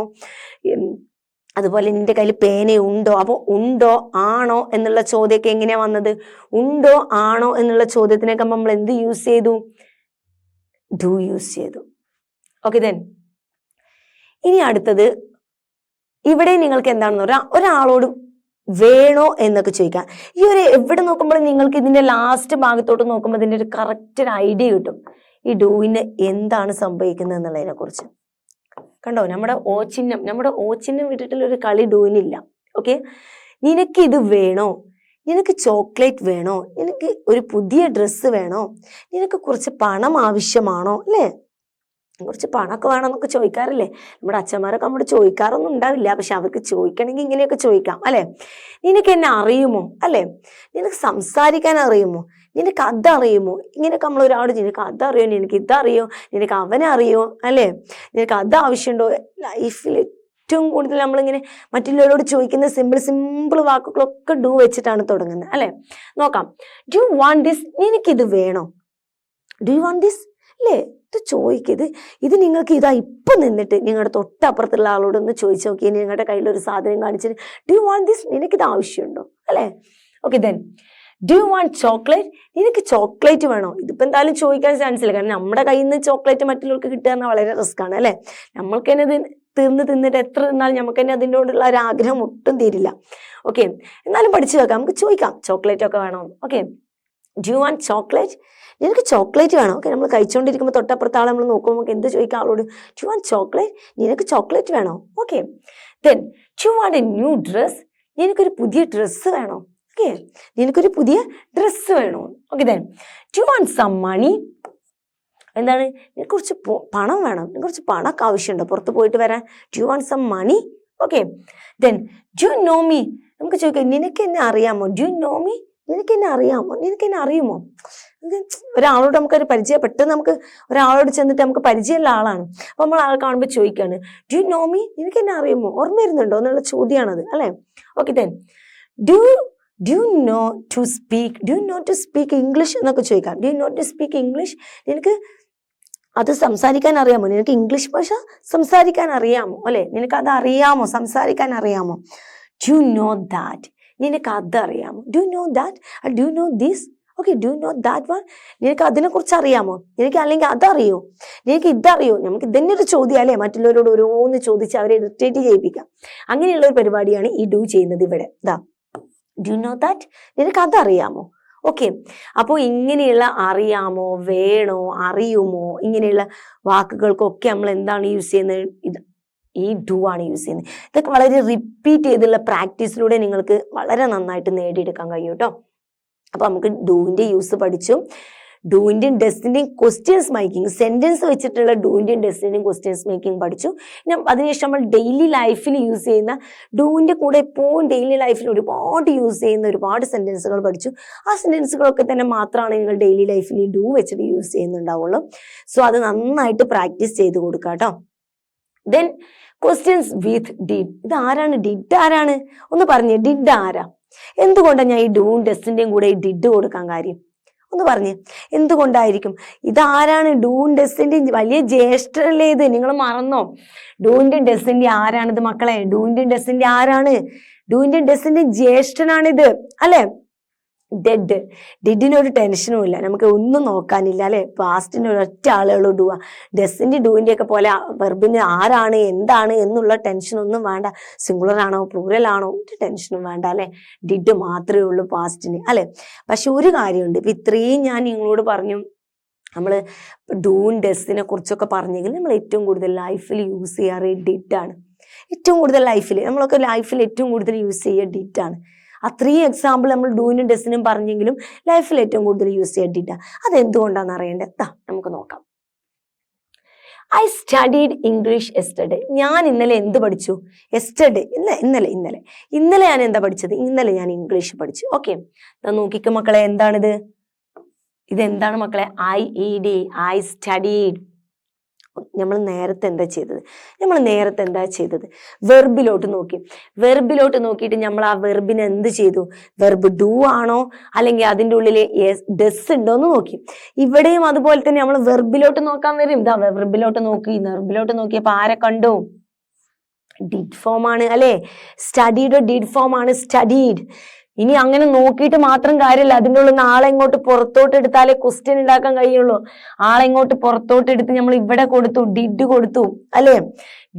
അതുപോലെ നിന്റെ കയ്യിൽ പേനയുണ്ടോ, അപ്പൊ ഉണ്ടോ ആണോ എന്നുള്ള ചോദ്യമൊക്കെ എങ്ങനെയാ വന്നത്? ഉണ്ടോ ആണോ എന്നുള്ള ചോദ്യത്തിനൊക്കെ നമ്മൾ എന്ത് യൂസ് ചെയ്തു? ഡു യൂസ് ചെയ്തു. ഓക്കെ. ദെൻ ഇനി അടുത്തത്, ഇവിടെ നിങ്ങൾക്ക് എന്താണെന്ന് പറയാ, ഒരാളോട് വേണോ എന്നൊക്കെ ചോദിക്കാം. ഈ ഒരു എവിടെ നോക്കുമ്പോൾ നിങ്ങൾക്ക് ഇതിന്റെ ലാസ്റ്റ് ഭാഗത്തോട്ട് നോക്കുമ്പോൾ ഇതിന്റെ ഒരു കറക്റ്റ് ഒരു ഐഡിയ കിട്ടും ഈ ഡൂവിന് എന്താണ് സംഭവിക്കുന്നത് എന്നുള്ളതിനെ കുറിച്ച്. കണ്ടോ, നമ്മുടെ ഓ ചിഹ്നം വിട്ടിട്ടുള്ള ഒരു കളി ഡൂവിനില്ല. ഓക്കെ. നിനക്ക് ഇത് വേണോ, നിനക്ക് ചോക്ലേറ്റ് വേണോ, നിനക്ക് ഒരു പുതിയ ഡ്രസ്സ് വേണോ, നിനക്ക് കുറച്ച് പണം ആവശ്യമാണോ അല്ലേ. കുറച്ച് പണമൊക്കെ വേണമെന്നൊക്കെ ചോദിക്കാറില്ലേ നമ്മുടെ അച്ഛന്മാരൊക്കെ. നമ്മൾ ചോദിക്കാറൊന്നും ഉണ്ടാവില്ല, പക്ഷെ അവർക്ക് ചോദിക്കണമെങ്കിൽ ഇങ്ങനെയൊക്കെ ചോദിക്കാം അല്ലെ. നിനക്ക് എന്നെ അറിയുമോ അല്ലെ, നിനക്ക് സംസാരിക്കാൻ അറിയുമോ, നിനക്ക് അതറിയുമോ? ഇങ്ങനെയൊക്കെ നമ്മൾ ഒരാളോട് നിനക്ക് അതറിയോ, നിനക്ക് ഇതറിയോ, നിനക്ക് അവനെ അറിയോ, അല്ലേ, നിനക്ക് അത് ആവശ്യമുണ്ടോ? ലൈഫിൽ ഏറ്റവും കൂടുതൽ നമ്മളിങ്ങനെ മറ്റുള്ളവരോട് ചോദിക്കുന്ന സിമ്പിൾ വാക്കുകളൊക്കെ ഡു വെച്ചിട്ടാണ് തുടങ്ങുന്നത്, അല്ലെ? നോക്കാം. Do you want this? നിനക്കിത് വേണോ? Do you want this? അല്ലേ, ഇത് ചോദിക്കത്. ഇത് നിങ്ങൾക്ക് ഇതാ ഇപ്പൊ നിന്നിട്ട് നിങ്ങളുടെ തൊട്ടപ്പുറത്തുള്ള ആളോടൊന്ന് ചോദിച്ചു നോക്കി, നിങ്ങളുടെ കയ്യിലൊരു സാധനം കാണിച്ചിട്ട് ഡു യു വാണ്ട് ദിസ്? നിനക്കിത് ആവശ്യമുണ്ടോ, അല്ലേ? Okay, then do you want chocolate? നിനക്ക് ചോക്ലേറ്റ് വേണോ? ഇതിപ്പോ എന്തായാലും ചോദിക്കാൻ ചാൻസ് ഇല്ല, കാരണം നമ്മുടെ കയ്യിൽ നിന്ന് ചോക്ലേറ്റ് മറ്റുള്ളവർക്ക് കിട്ടുക എന്നാൽ വളരെ റിസ്ക് ആണ്, അല്ലെ? നമ്മൾക്ക് തന്നെ തിന്നിട്ട് എത്ര തിന്നാലും നമുക്ക് തന്നെ അതിനോടുള്ള ഒരു ആഗ്രഹം ഒട്ടും തീരില്ല. ഓക്കെ, എന്നാലും പഠിച്ചു വെക്കാം, നമുക്ക് ചോദിക്കാം ചോക്ലേറ്റ് ഒക്കെ വേണോ. Okay, do you want chocolate? നിനക്ക് ചോക്ലേറ്റ് വേണോ? ഓക്കെ, നമ്മൾ കഴിച്ചുകൊണ്ടിരിക്കുമ്പോൾ തൊട്ടപ്പുറത്ത് ആളെ നമ്മൾ നോക്കുമ്പോൾ നമുക്ക് എന്ത് ചോദിക്കാം ആളോട്? Do you want chocolate? നിനക്ക് ചോക്ലേറ്റ് വേണോ? Okay, then do you want a new dress? നിനക്കൊരു പുതിയ ഡ്രസ്സ് വേണോ? ഓക്കെ, നിനക്കൊരു പുതിയ ഡ്രസ്സ് വേണോ? Okay, then do you want some money? എന്താണ്, നിനക്ക് കുറച്ച് പണം വേണം, നിനക്ക് കുറച്ച് പണമൊക്കെ ആവശ്യമുണ്ടോ പുറത്ത് പോയിട്ട് വരാൻ? Do you want some money? Okay, then do you know me? നമുക്ക് ചോദിക്കാം, നിനക്ക് എന്നെ അറിയാമോ? Do you know me? നിനക്ക് എന്നെ അറിയാമോ? നിനക്ക് എന്നെ അറിയുമോ? ഒരാളോട് നമുക്കൊരു പരിചയം, പെട്ടെന്ന് നമുക്ക് ഒരാളോട് ചെന്നിട്ട് നമുക്ക് പരിചയമുള്ള ആളാണ്, അപ്പൊ നമ്മൾ ആൾ കാണുമ്പോൾ ചോദിക്കാണ് ഡു യു നോ മീ? നിനക്ക് എന്നെ അറിയുമോ? ഓർമ്മ വരുന്നുണ്ടോ എന്നുള്ള ചോദ്യമാണത്, അല്ലെ? Okay, then do you know to speak English എന്നൊക്കെ ചോദിക്കാം. Do you know to speak English? നിനക്ക് അത് സംസാരിക്കാൻ അറിയാമോ? നിനക്ക് ഇംഗ്ലീഷ് ഭാഷ സംസാരിക്കാൻ അറിയാമോ, അല്ലെ? നിനക്ക് അത് അറിയാമോ, സംസാരിക്കാൻ അറിയാമോ? Do you know that? നിനക്ക് അത് അറിയാമോ? Do you know that? Do you no this? Okay, do you know that one? നിനക്ക് അതിനെ കുറിച്ച് അറിയാമോ? നിനക്ക് അല്ലെങ്കിൽ അതറിയോ? നിനക്ക് ഇതറിയോ? നമുക്ക് ഇതന്നെ ഒരു ചോദ്യം, അല്ലെ? മറ്റുള്ളവരോട് ഓരോന്ന് ചോദിച്ച് അവരെ ഇറിറ്റേറ്റ് ചെയ്യിപ്പിക്കാം. അങ്ങനെയുള്ള ഒരു പരിപാടിയാണ് ഈ ഡു ചെയ്യുന്നത് ഇവിടെ. ദാ, ഡു യു നോ ദാറ്റ്? നിനക്ക് അതറിയാമോ? ഓക്കെ, അപ്പോൾ ഇങ്ങനെയുള്ള അറിയാമോ, വേണോ, അറിയുമോ, ഇങ്ങനെയുള്ള വാക്കുകൾക്കൊക്കെ നമ്മൾ എന്താണ് യൂസ് ചെയ്യുന്നത്? ഈ ഡു ആണ് യൂസ് ചെയ്യുന്നത്. ഇതൊക്കെ വളരെ റിപ്പീറ്റ് ചെയ്തുള്ള പ്രാക്ടീസിലൂടെ നിങ്ങൾക്ക് വളരെ നന്നായിട്ട് നേടിയെടുക്കാൻ കഴിയും കേട്ടോ. അപ്പൊ നമുക്ക് ഡൂവിന്റെ യൂസ് പഠിച്ചു, ഡൂവിന്റെയും ഡെസ്റ്റിന്റെയും ക്വസ്റ്റ്യൻസ് മേക്കിംഗ്, സെന്റൻസ് വെച്ചിട്ടുള്ള ഡൂവിന്റെയും ഡെസ്റ്റിന്റെയും ക്വസ്റ്റ്യൻസ് മേക്കിംഗ് പഠിച്ചു. അതിനുശേഷം നമ്മൾ ഡെയിലി ലൈഫിൽ യൂസ് ചെയ്യുന്ന, ഡൂവിന്റെ കൂടെ എപ്പോഴും ഡെയിലി ലൈഫിൽ ഒരുപാട് യൂസ് ചെയ്യുന്ന ഒരുപാട് സെന്റൻസുകൾ പഠിച്ചു. ആ സെന്റൻസുകളൊക്കെ തന്നെ മാത്രമാണ് നിങ്ങൾ ഡെയിലി ലൈഫിൽ ഡൂ വെച്ചിട്ട് യൂസ് ചെയ്യുന്നുണ്ടാവുള്ളൂ. സോ അത് നന്നായിട്ട് പ്രാക്ടീസ് ചെയ്ത് കൊടുക്കുക കേട്ടോ. Then questions with did. ഇത് ആരാണ് ഡിഡ്? ആരാണ് ഒന്ന് പറഞ്ഞേ, ഡിഡ് ആരാ? എന്തുകൊണ്ടാണ് ഞാൻ ഈ ഡൂവും ഡെസ്റ്റിന്റെയും കൂടെ ഈ ഡിഡ് കൊടുക്കാൻ കാര്യം? ഒന്ന് പറഞ്ഞേ, എന്തുകൊണ്ടായിരിക്കും? ഇതാരാണ്? ഡൂവും ഡെസ്റ്റിന്റെയും വലിയ ജ്യേഷ്ഠനല്ലേ ഇത്? നിങ്ങൾ മറന്നോ? ഡൂവിന്റെയും ഡെസ്റ്റിന്റെ ആരാണിത് മക്കളെ? ഡൂവിന്റെയും ഡെസ്റ്റിന്റെ ആരാണ്? ഡൂവിന്റെയും ഡെസ്റ്റിന്റെയും ജ്യേഷ്ഠനാണിത്, അല്ലെ? ഡെഡ്. ഡിഡിനൊരു ടെൻഷനും ഇല്ല, നമുക്ക് ഒന്നും നോക്കാനില്ല, അല്ലെ? പാസ്റ്റിന് ഒരൊറ്റ ആളുകളോ ഡൂ. ഡെസ്റ്റിന്റെ ഡൂവിന്റെ ഒക്കെ പോലെ വെർബിന് ആരാണ്, എന്താണ് എന്നുള്ള ടെൻഷൻ ഒന്നും വേണ്ട. സിംഗുലർ ആണോ പ്ലൂറൽ ആണോ ഒരു ടെൻഷനും വേണ്ട, അല്ലെ? ഡിഡ് മാത്രമേ ഉള്ളൂ പാസ്റ്റിന്, അല്ലെ? പക്ഷെ ഒരു കാര്യമുണ്ട്, ഇപ്പൊ ഇത്രയും ഞാൻ നിങ്ങളോട് പറഞ്ഞു, നമ്മൾ ഡൂവും ഡെസ്റ്റിനെ കുറിച്ചൊക്കെ പറഞ്ഞെങ്കിൽ നമ്മൾ ഏറ്റവും കൂടുതൽ ലൈഫിൽ യൂസ് ചെയ്യാറ് ഡിഡാണ്. ഏറ്റവും കൂടുതൽ ലൈഫിൽ നമ്മളൊക്കെ ലൈഫിൽ ഏറ്റവും കൂടുതൽ യൂസ് ചെയ്യുക ഡിഡാണ്. അത്രയും എക്സാമ്പിൾ നമ്മൾ ഡൂവിനും ഡെസ്റ്റിനും പറഞ്ഞെങ്കിലും ലൈഫിൽ ഏറ്റവും കൂടുതൽ യൂസ് ചെയ്തിട്ടില്ല. അതെന്തുകൊണ്ടാണെന്ന് അറിയേണ്ടത് നമുക്ക് നോക്കാം. I studied English yesterday. ഞാൻ ഇന്നലെ എന്ത് പഠിച്ചു? യെസ്റ്റർഡേ, ഇന്നലെ ഞാൻ എന്താ പഠിച്ചത്? ഇന്നലെ ഞാൻ ഇംഗ്ലീഷ് പഠിച്ചു. ഓക്കെ, നോക്കിക്കോ മക്കളെ, എന്താണിത്? ഇതെന്താണ് മക്കളെ? I studied. നമ്മൾ നേരത്തെ എന്താ ചെയ്തത്? വെർബിലോട്ട് നോക്കിയിട്ട് നമ്മൾ ആ വെർബിനെ എന്ത് ചെയ്തു? വെർബ് ഡു ആണോ അല്ലെങ്കിൽ അതിൻ്റെ ഉള്ളിൽ ഡെസ് ഉണ്ടോ എന്ന് നോക്കി. ഇവിടെയും അതുപോലെ തന്നെ നമ്മൾ വെർബിലോട്ട് നോക്കാൻ വരും. ഇതാ വെർബിലോട്ട് നോക്കിയപ്പോ ആരെ കണ്ടു? ഡിഡ് ഫോം ആണ്, അല്ലെ? സ്റ്റഡീഡ് ഡിഡ് ഫോം ആണ്, സ്റ്റഡീഡ്. ഇനി അങ്ങനെ നോക്കിയിട്ട് മാത്രം കാര്യമില്ല, അതിൻ്റെ ഉള്ളിൽ നിന്ന് ആളെ ഇങ്ങോട്ട് പുറത്തോട്ട് എടുത്താലേ ക്വസ്റ്റ്യൻ ഉണ്ടാക്കാൻ കഴിയുള്ളൂ. ആളെ ഇങ്ങോട്ട് പുറത്തോട്ട് എടുത്ത് നമ്മൾ ഇവിടെ കൊടുത്തു, ഡിഡ് കൊടുത്തു, അല്ലെ?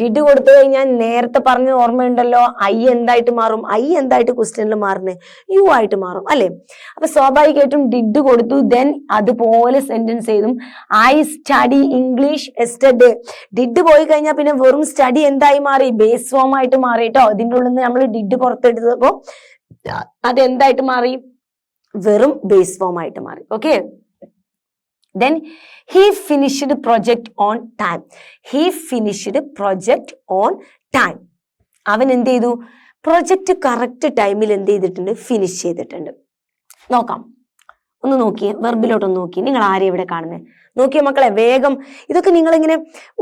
ഡിഡ് കൊടുത്തു കഴിഞ്ഞാൽ നേരത്തെ പറഞ്ഞ ഓർമ്മയുണ്ടല്ലോ, ഐ എന്തായിട്ട് മാറും? ഐ എന്തായിട്ട് ക്വസ്റ്റ്യനിൽ മാറുന്നത്? യു ആയിട്ട് മാറും, അല്ലെ? അപ്പൊ സ്വാഭാവികമായിട്ടും ഡിഡ് കൊടുത്തു, ദെൻ അതുപോലെ സെന്റൻസ് ചെയ്തും I study English yesterday. Did പോയി കഴിഞ്ഞാൽ പിന്നെ വെറും സ്റ്റഡി എന്തായി മാറി? ബേസ് ഫോം ആയിട്ട് മാറി കേട്ടോ. ഇതിൻ്റെ ഉള്ളിൽ നിന്ന് നമ്മൾ ഡിഡ് പുറത്തെടുത്തപ്പോ അതെന്തായിട്ട് മാറി? വെറും ബേസ് ഫോം ആയിട്ട് മാറി. Okay, then he finished project on time. അവൻ എന്ത് ചെയ്തു? പ്രൊജക്ട് കറക്റ്റ് ടൈമിൽ എന്ത് ചെയ്തിട്ടുണ്ട്? ഫിനിഷ് ചെയ്തിട്ടുണ്ട്. നോക്കാം, ഒന്ന് നോക്കിയേ, വെർബിലോട്ടൊന്ന് നോക്കി. നിങ്ങൾ ആരെയും ഇവിടെ കാണുന്നത്? നോക്കിയേ മക്കളെ, വേഗം. ഇതൊക്കെ നിങ്ങളിങ്ങനെ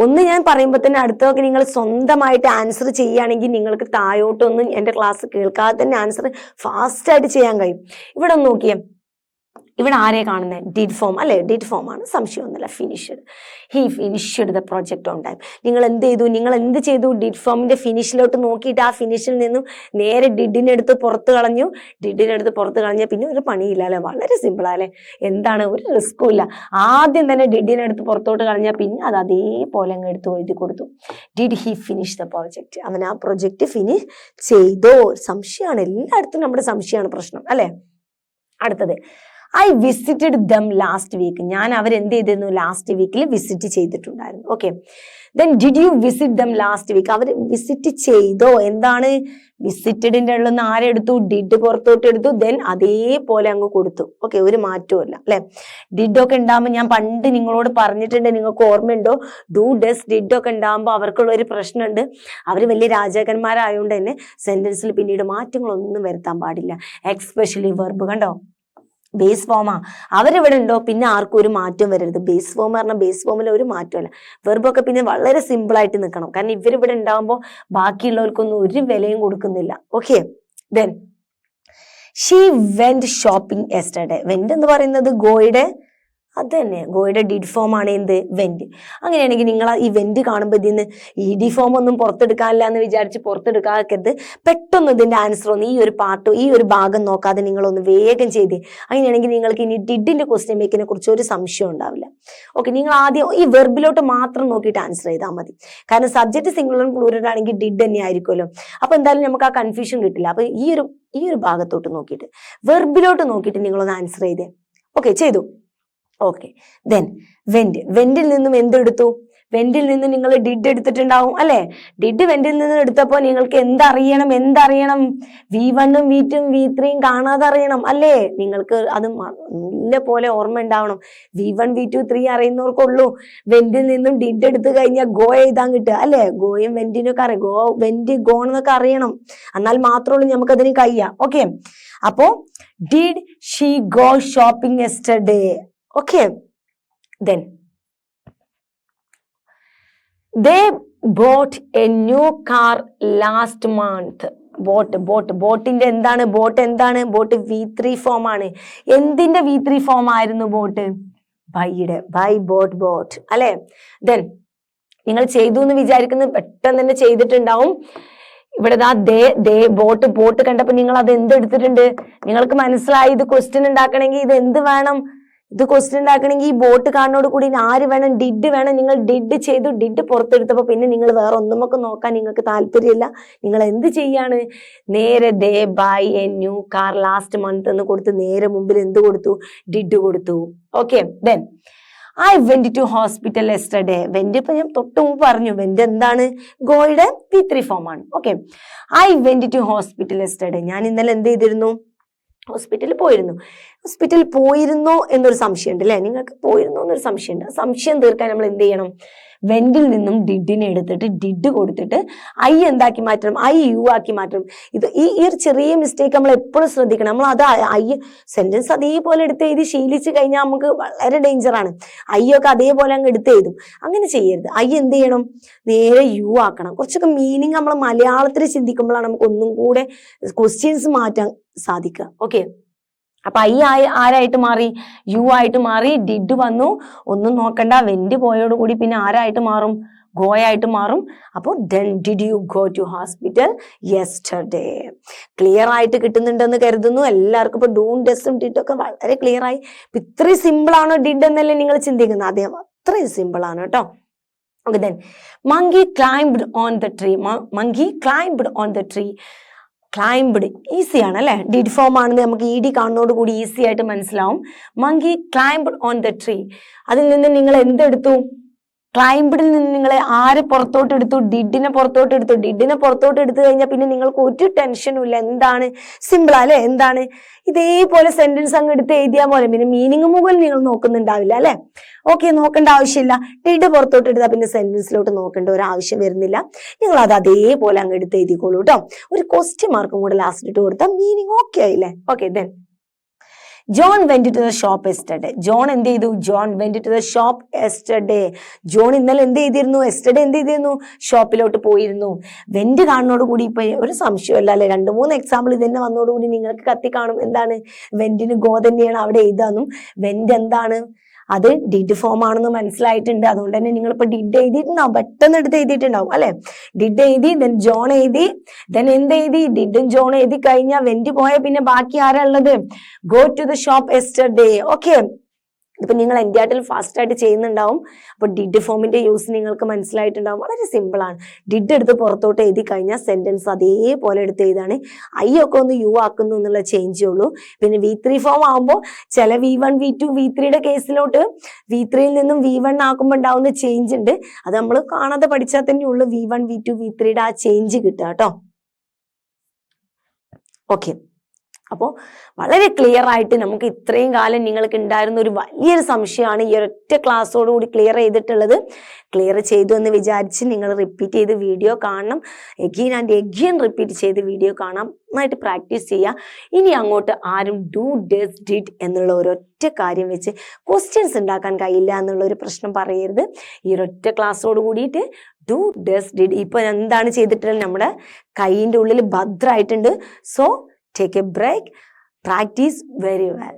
ഒന്ന് ഞാൻ പറയുമ്പോൾ തന്നെ അടുത്തൊക്കെ നിങ്ങൾ സ്വന്തമായിട്ട് ആൻസർ ചെയ്യുകയാണെങ്കിൽ നിങ്ങൾക്ക് താഴോട്ടൊന്നും എൻ്റെ ക്ലാസ് കേൾക്കാതെ തന്നെ ആൻസർ ഫാസ്റ്റ് ആയിട്ട് ചെയ്യാൻ കഴിയും. ഇവിടെ ഒന്ന് നോക്കിയേ, ഇവിടെ ആരെ കാണുന്നത്? ഡിഡ് ഫോം അല്ലെ? ഡിഡ് ഫോം ആണ്, സംശയമൊന്നുമില്ല. Finished, he finished the project on time. നിങ്ങൾ എന്ത് ചെയ്തു? നിങ്ങൾ എന്ത് ചെയ്തു? ഡിഡ് ഫോമിന്റെ ഫിനിഷിലോട്ട് നോക്കിയിട്ട് ആ ഫിനിഷിൽ നിന്നും നേരെ ഡിഡിനെടുത്ത് പുറത്ത് കളഞ്ഞു. ഡിഡിനെടുത്ത് പുറത്ത് കളഞ്ഞാൽ പിന്നെ ഒരു പണിയില്ല അല്ലെ? വളരെ സിമ്പിൾ അല്ലെ? എന്താണ്, ഒരു റിസ്ക്കും ഇല്ല. ആദ്യം തന്നെ ഡിഡിനെടുത്ത് പുറത്തോട്ട് കളഞ്ഞാൽ പിന്നെ അത് അതേപോലെ അങ്ങ് എടുത്ത് എഴുതി കൊടുത്തു. Did he finish the project? അവൻ ആ പ്രൊജക്ട് ഫിനിഷ് ചെയ്തോ? സംശയമാണ്, എല്ലായിടത്തും നമ്മുടെ സംശയമാണ് പ്രശ്നം അല്ലെ? അടുത്തത്, I visited them last week. ഞാൻ അവരെന്ത് ചെയ്തിരുന്നു? ലാസ്റ്റ് വീക്കിൽ വിസിറ്റ് ചെയ്തിട്ടുണ്ടായിരുന്നു. Okay, then did you visit them last week? അവർ വിസിറ്റ് ചെയ്തോ? എന്താണ് വിസിറ്റഡിന്റെ ഉള്ളിൽ ആരെ എടുത്തു? ഡിഡ് പുറത്തോട്ട് എടുത്തു. ദെൻ അതേപോലെ അങ്ങ് കൊടുത്തു. ഓക്കെ, ഒരു മാറ്റവും ഇല്ല അല്ലെ? ഡിഡ് ഒക്കെ ഉണ്ടാകുമ്പോൾ ഞാൻ പണ്ട് നിങ്ങളോട് പറഞ്ഞിട്ടുണ്ട്, നിങ്ങൾക്ക് ഓർമ്മയുണ്ടോ? ഡു ഡസ് ഡിഡ് ഒക്കെ ഉണ്ടാകുമ്പോൾ അവർക്കുള്ള ഒരു പ്രശ്നമുണ്ട്. അവർ വലിയ രാജാക്കന്മാരായതുകൊണ്ട് തന്നെ സെന്റൻസിൽ പിന്നീട് മാറ്റങ്ങളൊന്നും വരുത്താൻ പാടില്ല. Especially verb. കണ്ടോ, ബേസ് ഫോമാ. അവരിവിടെ ഉണ്ടോ, പിന്നെ ആർക്കും ഒരു മാറ്റം വരരുത്. ബേസ് ഫോം പറഞ്ഞാൽ ബേസ് ഫോമിൽ ഒരു മാറ്റമല്ല. വെർബൊക്കെ പിന്നെ വളരെ സിമ്പിൾ ആയിട്ട് നിൽക്കണം. കാരണം ഇവരിവിടെ ഉണ്ടാകുമ്പോൾ ബാക്കിയുള്ളവർക്കൊന്നും ഒരു വിലയും കൊടുക്കുന്നില്ല. Okay, then she went shopping yesterday. Went എന്ന് പറയുന്നത് ഗോയുടെ, അത് തന്നെ ഗോയുടെ ഡിഡ് ഫോം ആണ് എന്ത്? വെന്റ്. അങ്ങനെയാണെങ്കിൽ നിങ്ങൾ ഈ വെന്റ് കാണുമ്പോൾ ഇതിന്ന് ഈ ഡി ഫോം ഒന്നും പുറത്തെടുക്കാനില്ല എന്ന് വിചാരിച്ച് പുറത്തെടുക്കാക്കരുത്. പെട്ടെന്ന് ഇതിന്റെ ആൻസർ ഒന്ന് ഈ ഒരു പാർട്ട്, ഈ ഒരു ഭാഗം നോക്കാതെ നിങ്ങളൊന്ന് വേഗം ചെയ്തേ. അങ്ങനെയാണെങ്കിൽ നിങ്ങൾക്ക് ഇനി ഡിഡിന്റെ ക്വസ്റ്റ്യൻ മേക്കിനെ കുറിച്ച് ഒരു സംശയം ഉണ്ടാവില്ല. ഓക്കെ, നിങ്ങൾ ആദ്യം ഈ വെർബിലോട്ട് മാത്രം നോക്കിയിട്ട് ആൻസർ ചെയ്താൽ മതി. കാരണം സബ്ജക്ട് സിംഗുലർ പ്ലൂറൽ ആണെങ്കിൽ ഡിഡ് തന്നെ ആയിരിക്കുമല്ലോ. അപ്പൊ എന്തായാലും നമുക്ക് ആ കൺഫ്യൂഷൻ കിട്ടില്ല. അപ്പൊ ഈ ഒരു ഭാഗത്തോട്ട് നോക്കിയിട്ട് വെർബിലോട്ട് നോക്കിയിട്ട് നിങ്ങളൊന്ന് ആൻസർ ചെയ്തേ. ഓക്കെ, ചെയ്തു. Okay, then went. വെന്റിൽ നിന്നും എന്തെടുത്തു? വെന്റിൽ നിന്ന് നിങ്ങൾ ഡിഡ് എടുത്തിട്ടുണ്ടാവും അല്ലെ? ഡിഡ് വെന്റിൽ നിന്ന് എടുത്തപ്പോൾ നിങ്ങൾക്ക് എന്തറിയണം? V1 ഉം V2 ഉം V3 ഉം കാണാതെ അറിയണം അല്ലേ? നിങ്ങൾക്ക് അത് നല്ല പോലെ ഓർമ്മ ഉണ്ടാവണം. V1 V2 3 അറിയുന്നവർക്കുള്ളൂ വെന്റിൽ നിന്നും ഡിഡ് എടുത്തു കഴിഞ്ഞാൽ ഗോ എഴുതാൻ കിട്ടുക അല്ലെ? ഗോയും വെന്റിനൊക്കെ അറിയാം. ഗോ, വെന്റ്, ഗോ എന്നൊക്കെ അറിയണം. എന്നാൽ മാത്രമുള്ളൂ നമുക്കതിന് കഴിയാം. ഓക്കെ, അപ്പോ did she go shopping yesterday? Okay, then they bought a new car last month. ബോട്ടിന്റെ എന്താണ്? ബോട്ട് എന്താണ്? ബോട്ട് V3 ഫോം ആണ്. എന്തിന്റെ V3 ഫോം ആയിരുന്നു ബോട്ട്? ബൈയുടെ. ബൈ, ബോട്ട്, ബോട്ട് അല്ലെ? ദെൻ നിങ്ങൾ ചെയ്തു എന്ന് വിചാരിക്കുന്നത് പെട്ടെന്ന് തന്നെ ചെയ്തിട്ടുണ്ടാവും. ഇവിടെ ബോട്ട് കണ്ടപ്പോ നിങ്ങൾ അത് എന്തെടുത്തിട്ടുണ്ട്? നിങ്ങൾക്ക് മനസ്സിലായി ഇത് ക്വസ്റ്റ്യൻ ഉണ്ടാക്കണമെങ്കിൽ ഇത് എന്ത് വേണം? ഇത് ക്വസ്റ്റ്യൻ ഉണ്ടാക്കണമെങ്കിൽ ഈ ബോട്ട് കാണുന്നോട് കൂടി ആര് വേണം? ഡിഡ് വേണം. നിങ്ങൾ ഡിഡ് ചെയ്തു. ഡിഡ് പുറത്തെടുത്തപ്പോ പിന്നെ നിങ്ങൾ വേറെ ഒന്നുമൊക്കെ നോക്കാൻ നിങ്ങൾക്ക് താല്പര്യമില്ല. നിങ്ങൾ എന്ത് ചെയ്യാണ്? നേരെ they buy a new car last month എന്ന് കൊടുത്ത് നേരെ മുമ്പിൽ എന്ത് കൊടുത്തു? ഡിഡ് കൊടുത്തു. Okay, then I went to hospital yesterday. Went ഇപ്പൊ ഞാൻ തൊട്ട് മുമ്പ് പറഞ്ഞു. വെന്റ് എന്താണ്? ഗോയുടെ V3 ഫോം ആണ്. Okay, I went to hospital yesterday. ഞാൻ ഇന്നലെ എന്ത് ചെയ്തിരുന്നു? ഹോസ്പിറ്റലിൽ പോയിരുന്നോ എന്നൊരു സംശയം ഉണ്ട് അല്ലെ? നിങ്ങൾക്ക് പോയിരുന്നോ എന്നൊരു സംശയമുണ്ട്. സംശയം തീർക്കാൻ നമ്മൾ എന്ത് ചെയ്യണം? വെന്റിൽ നിന്നും ഡിഡിനെ എടുത്തിട്ട് ഡിഡ് കൊടുത്തിട്ട് ഐ എന്താക്കി മാറ്റണം? ഐ യു ആക്കി മാറ്റണം. ഈ ഒരു ചെറിയ മിസ്റ്റേക്ക് നമ്മൾ എപ്പോഴും ശ്രദ്ധിക്കണം. നമ്മൾ അത് ഐ സെന്റൻസ് അതേപോലെ എടുത്ത് എഴുതി ശീലിച്ചു കഴിഞ്ഞാൽ നമുക്ക് വളരെ ഡേഞ്ചറാണ്. ഐ ഒക്കെ അതേപോലെ അങ്ങ് എടുത്ത് എഴുതും. അങ്ങനെ ചെയ്യരുത്. ഐ എന്ത് ചെയ്യണം? നേരെ യു ആക്കണം. കുറച്ചൊക്കെ മീനിങ് നമ്മൾ മലയാളത്തിൽ ചിന്തിക്കുമ്പോഴാണ് നമുക്ക് ഒന്നും കൂടെ ക്വസ്റ്റ്യൻസ് മാറ്റാൻ സാധിക്കുക. ഓക്കെ, അപ്പൊ ഐ ആരായിട്ട് മാറി? യു ആയിട്ട് മാറി. ഡിഡ് വന്നു. ഒന്നും നോക്കണ്ട, വെന്റ് പോയോടുകൂടി പിന്നെ ആരായിട്ട് മാറും? ഗോയായിട്ട് മാറും. അപ്പോൾ then did you go to hospital yesterday? Clear ആയിട്ട് കിട്ടുന്നുണ്ടെന്ന് കരുതുന്നു എല്ലാവർക്കും. ഇപ്പൊ ഡൂൺ ഡെസും ഡിഡ് ഒക്കെ വളരെ ക്ലിയർ ആയി. ഇത്രയും സിമ്പിൾ ആണോ ഡിഡ് എന്നല്ലേ നിങ്ങൾ ചിന്തിക്കുന്നത്? അതെ, അത്രയും സിമ്പിൾ ആണ് കേട്ടോ. Okay, then monkey climbed on the tree. monkey climbed on the tree. Climbed easy ആണ് അല്ലെ? ഡിഡ് ഫോം ആണെന്ന് നമുക്ക് ഇ ഡി കാണുന്നതോട് കൂടി ഈസി ആയിട്ട് മനസ്സിലാവും. Monkey climbed on the tree. അതിൽ നിന്ന് നിങ്ങൾ എന്തെടുത്തു? ക്ലൈംബ്ഡിൽ നിന്ന് നിങ്ങൾ ആരെ പുറത്തോട്ട് എടുത്തു? ഡിഡിനെ പുറത്തോട്ട് എടുത്തു. ഡിഡിനെ പുറത്തോട്ട് എടുത്തു കഴിഞ്ഞാൽ പിന്നെ നിങ്ങൾക്ക് ഒരു ടെൻഷനും ഇല്ല. എന്താണ്? സിമ്പിൾ അല്ലെ? എന്താണ്? ഇതേപോലെ സെന്റൻസ് അങ്ങ് എടുത്ത് എഴുതിയാൽ പോലെ പിന്നെ മീനിങ് മുകളിൽ നിങ്ങൾ നോക്കുന്നുണ്ടാവില്ല അല്ലെ? ഓക്കെ, നോക്കേണ്ട ആവശ്യമില്ല. ഡിഡ് പുറത്തോട്ട് എടുത്താൽ പിന്നെ സെന്റൻസിലോട്ട് നോക്കേണ്ട ഒരു ആവശ്യം വരുന്നില്ല. നിങ്ങൾ അത് അതേപോലെ അങ്ങ് എടുത്ത് എഴുതിക്കോളൂ കേട്ടോ. ഒരു ക്വസ്റ്റ്യൻ മാർക്കും കൂടെ ലാസ്റ്റ് ഇട്ട് കൊടുത്താൽ മീനിങ് ഓക്കെ ആയില്ലേ? Okay, then John went to the shop yesterday. John എന്ത് ചെയ്തു? John went to the shop yesterday. John ഇന്നലെ എന്ത് ചെയ്തിരുന്നു? യെസ്റ്റർഡേ എന്ത് ചെയ്തിരുന്നു? ഷോപ്പിലോട്ട് പോയിരുന്നു. വെന്റ് കാണുന്നതോടുകൂടി ഇപ്പൊ ഒരു സംശയമല്ല അല്ലെ, 2-3 എക്സാമ്പിൾ ഇത് തന്നെ വന്നതോടുകൂടി നിങ്ങൾക്ക് കത്തി കാണും. എന്താണ്? വെന്റിന് ഗോ തന്നെയാണ് അവിടെ എഴുതാന്നും. വെന്റ് എന്താണ്? അത് ഡിഡ് ഫോം ആണെന്ന് മനസ്സിലായിട്ടുണ്ട്. അതുകൊണ്ട് തന്നെ നിങ്ങൾ ഇപ്പൊ ഡിഡ് എഴുതിയിട്ടുണ്ടാവും, പെട്ടെന്ന് എടുത്ത് എഴുതിയിട്ടുണ്ടാവും അല്ലെ. ഡിഡ് എഴുതി, ദെൻ ജോൺ എഴുതി, ദെൻ എന്ത് എഴുതി? ഡിഡും ജോൺ എഴുതി കഴിഞ്ഞാൽ വെന്റ് പോയ പിന്നെ ബാക്കി ആരാ ഉള്ളത്? Go to the shop yesterday. Okay, ഇപ്പൊ നിങ്ങൾ എൻഡിആർട്ടിൽ ഫാസ്റ്റ് ആയിട്ട് ചെയ്യുന്നുണ്ടാവും. അപ്പൊ ഡിഡ് ഫോമിന്റെ യൂസ് നിങ്ങൾക്ക് മനസ്സിലായിട്ടുണ്ടാവും. വളരെ സിമ്പിൾ ആണ്. ഡിഡ് എടുത്ത് പുറത്തോട്ട് എഴുതി കഴിഞ്ഞാൽ സെന്റൻസ് അതേപോലെ എടുത്ത് എഴുതാണ്. ഐ ഒക്കെ ഒന്ന് യു ആക്കുന്നു എന്നുള്ള ചേഞ്ചേ ഉള്ളൂ. പിന്നെ V3 ഫോം ആകുമ്പോൾ ചില V1 V2 V3യുടെ കേസിലോട്ട് V3യിൽ നിന്നും V1 ആക്കുമ്പോൾ ഉണ്ടാവുന്ന ചേഞ്ച് ഉണ്ട്. അത് നമ്മൾ കാണാതെ പഠിച്ചാൽ തന്നെ ഉള്ളൂ V1 V2 V3യുടെ ആ ചേഞ്ച് കിട്ടുക കേട്ടോ. ഓക്കെ, അപ്പോൾ വളരെ ക്ലിയർ ആയിട്ട് നമുക്ക് ഇത്രയും കാലം നിങ്ങൾക്ക് ഉണ്ടായിരുന്ന ഒരു വലിയൊരു സംശയമാണ് ഈ ഒരൊറ്റ ക്ലാസ്സോടുകൂടി ക്ലിയർ ചെയ്തിട്ടുള്ളത്. ക്ലിയർ ചെയ്തു എന്ന് വിചാരിച്ച് നിങ്ങൾ റിപ്പീറ്റ് ചെയ്ത് വീഡിയോ കാണണം. എഗെയിൻ ആൻഡ് എഗെയിൻ റിപ്പീറ്റ് ചെയ്ത് വീഡിയോ കാണാം. നന്നായിട്ട് പ്രാക്ടീസ് ചെയ്യുക. ഇനി അങ്ങോട്ട് ആരും ഡു ഡസ് ഡിഡ് എന്നുള്ള ഒരൊറ്റ കാര്യം വെച്ച് ക്വസ്റ്റ്യൻസ് ഉണ്ടാക്കാൻ കഴിയില്ല എന്നുള്ള ഒരു പ്രശ്നം പറയരുത്. ഈ ഒരൊറ്റ ക്ലാസ്സോട് കൂടിയിട്ട് ഡു ഡസ് ഡിഡ് ഇപ്പൊ എന്താണ് ചെയ്തിട്ടുള്ളത്? നമ്മുടെ കൈയിൻ്റെ ഉള്ളിൽ ഭദ്രമായിട്ടുണ്ട്. So take a break, practice very well.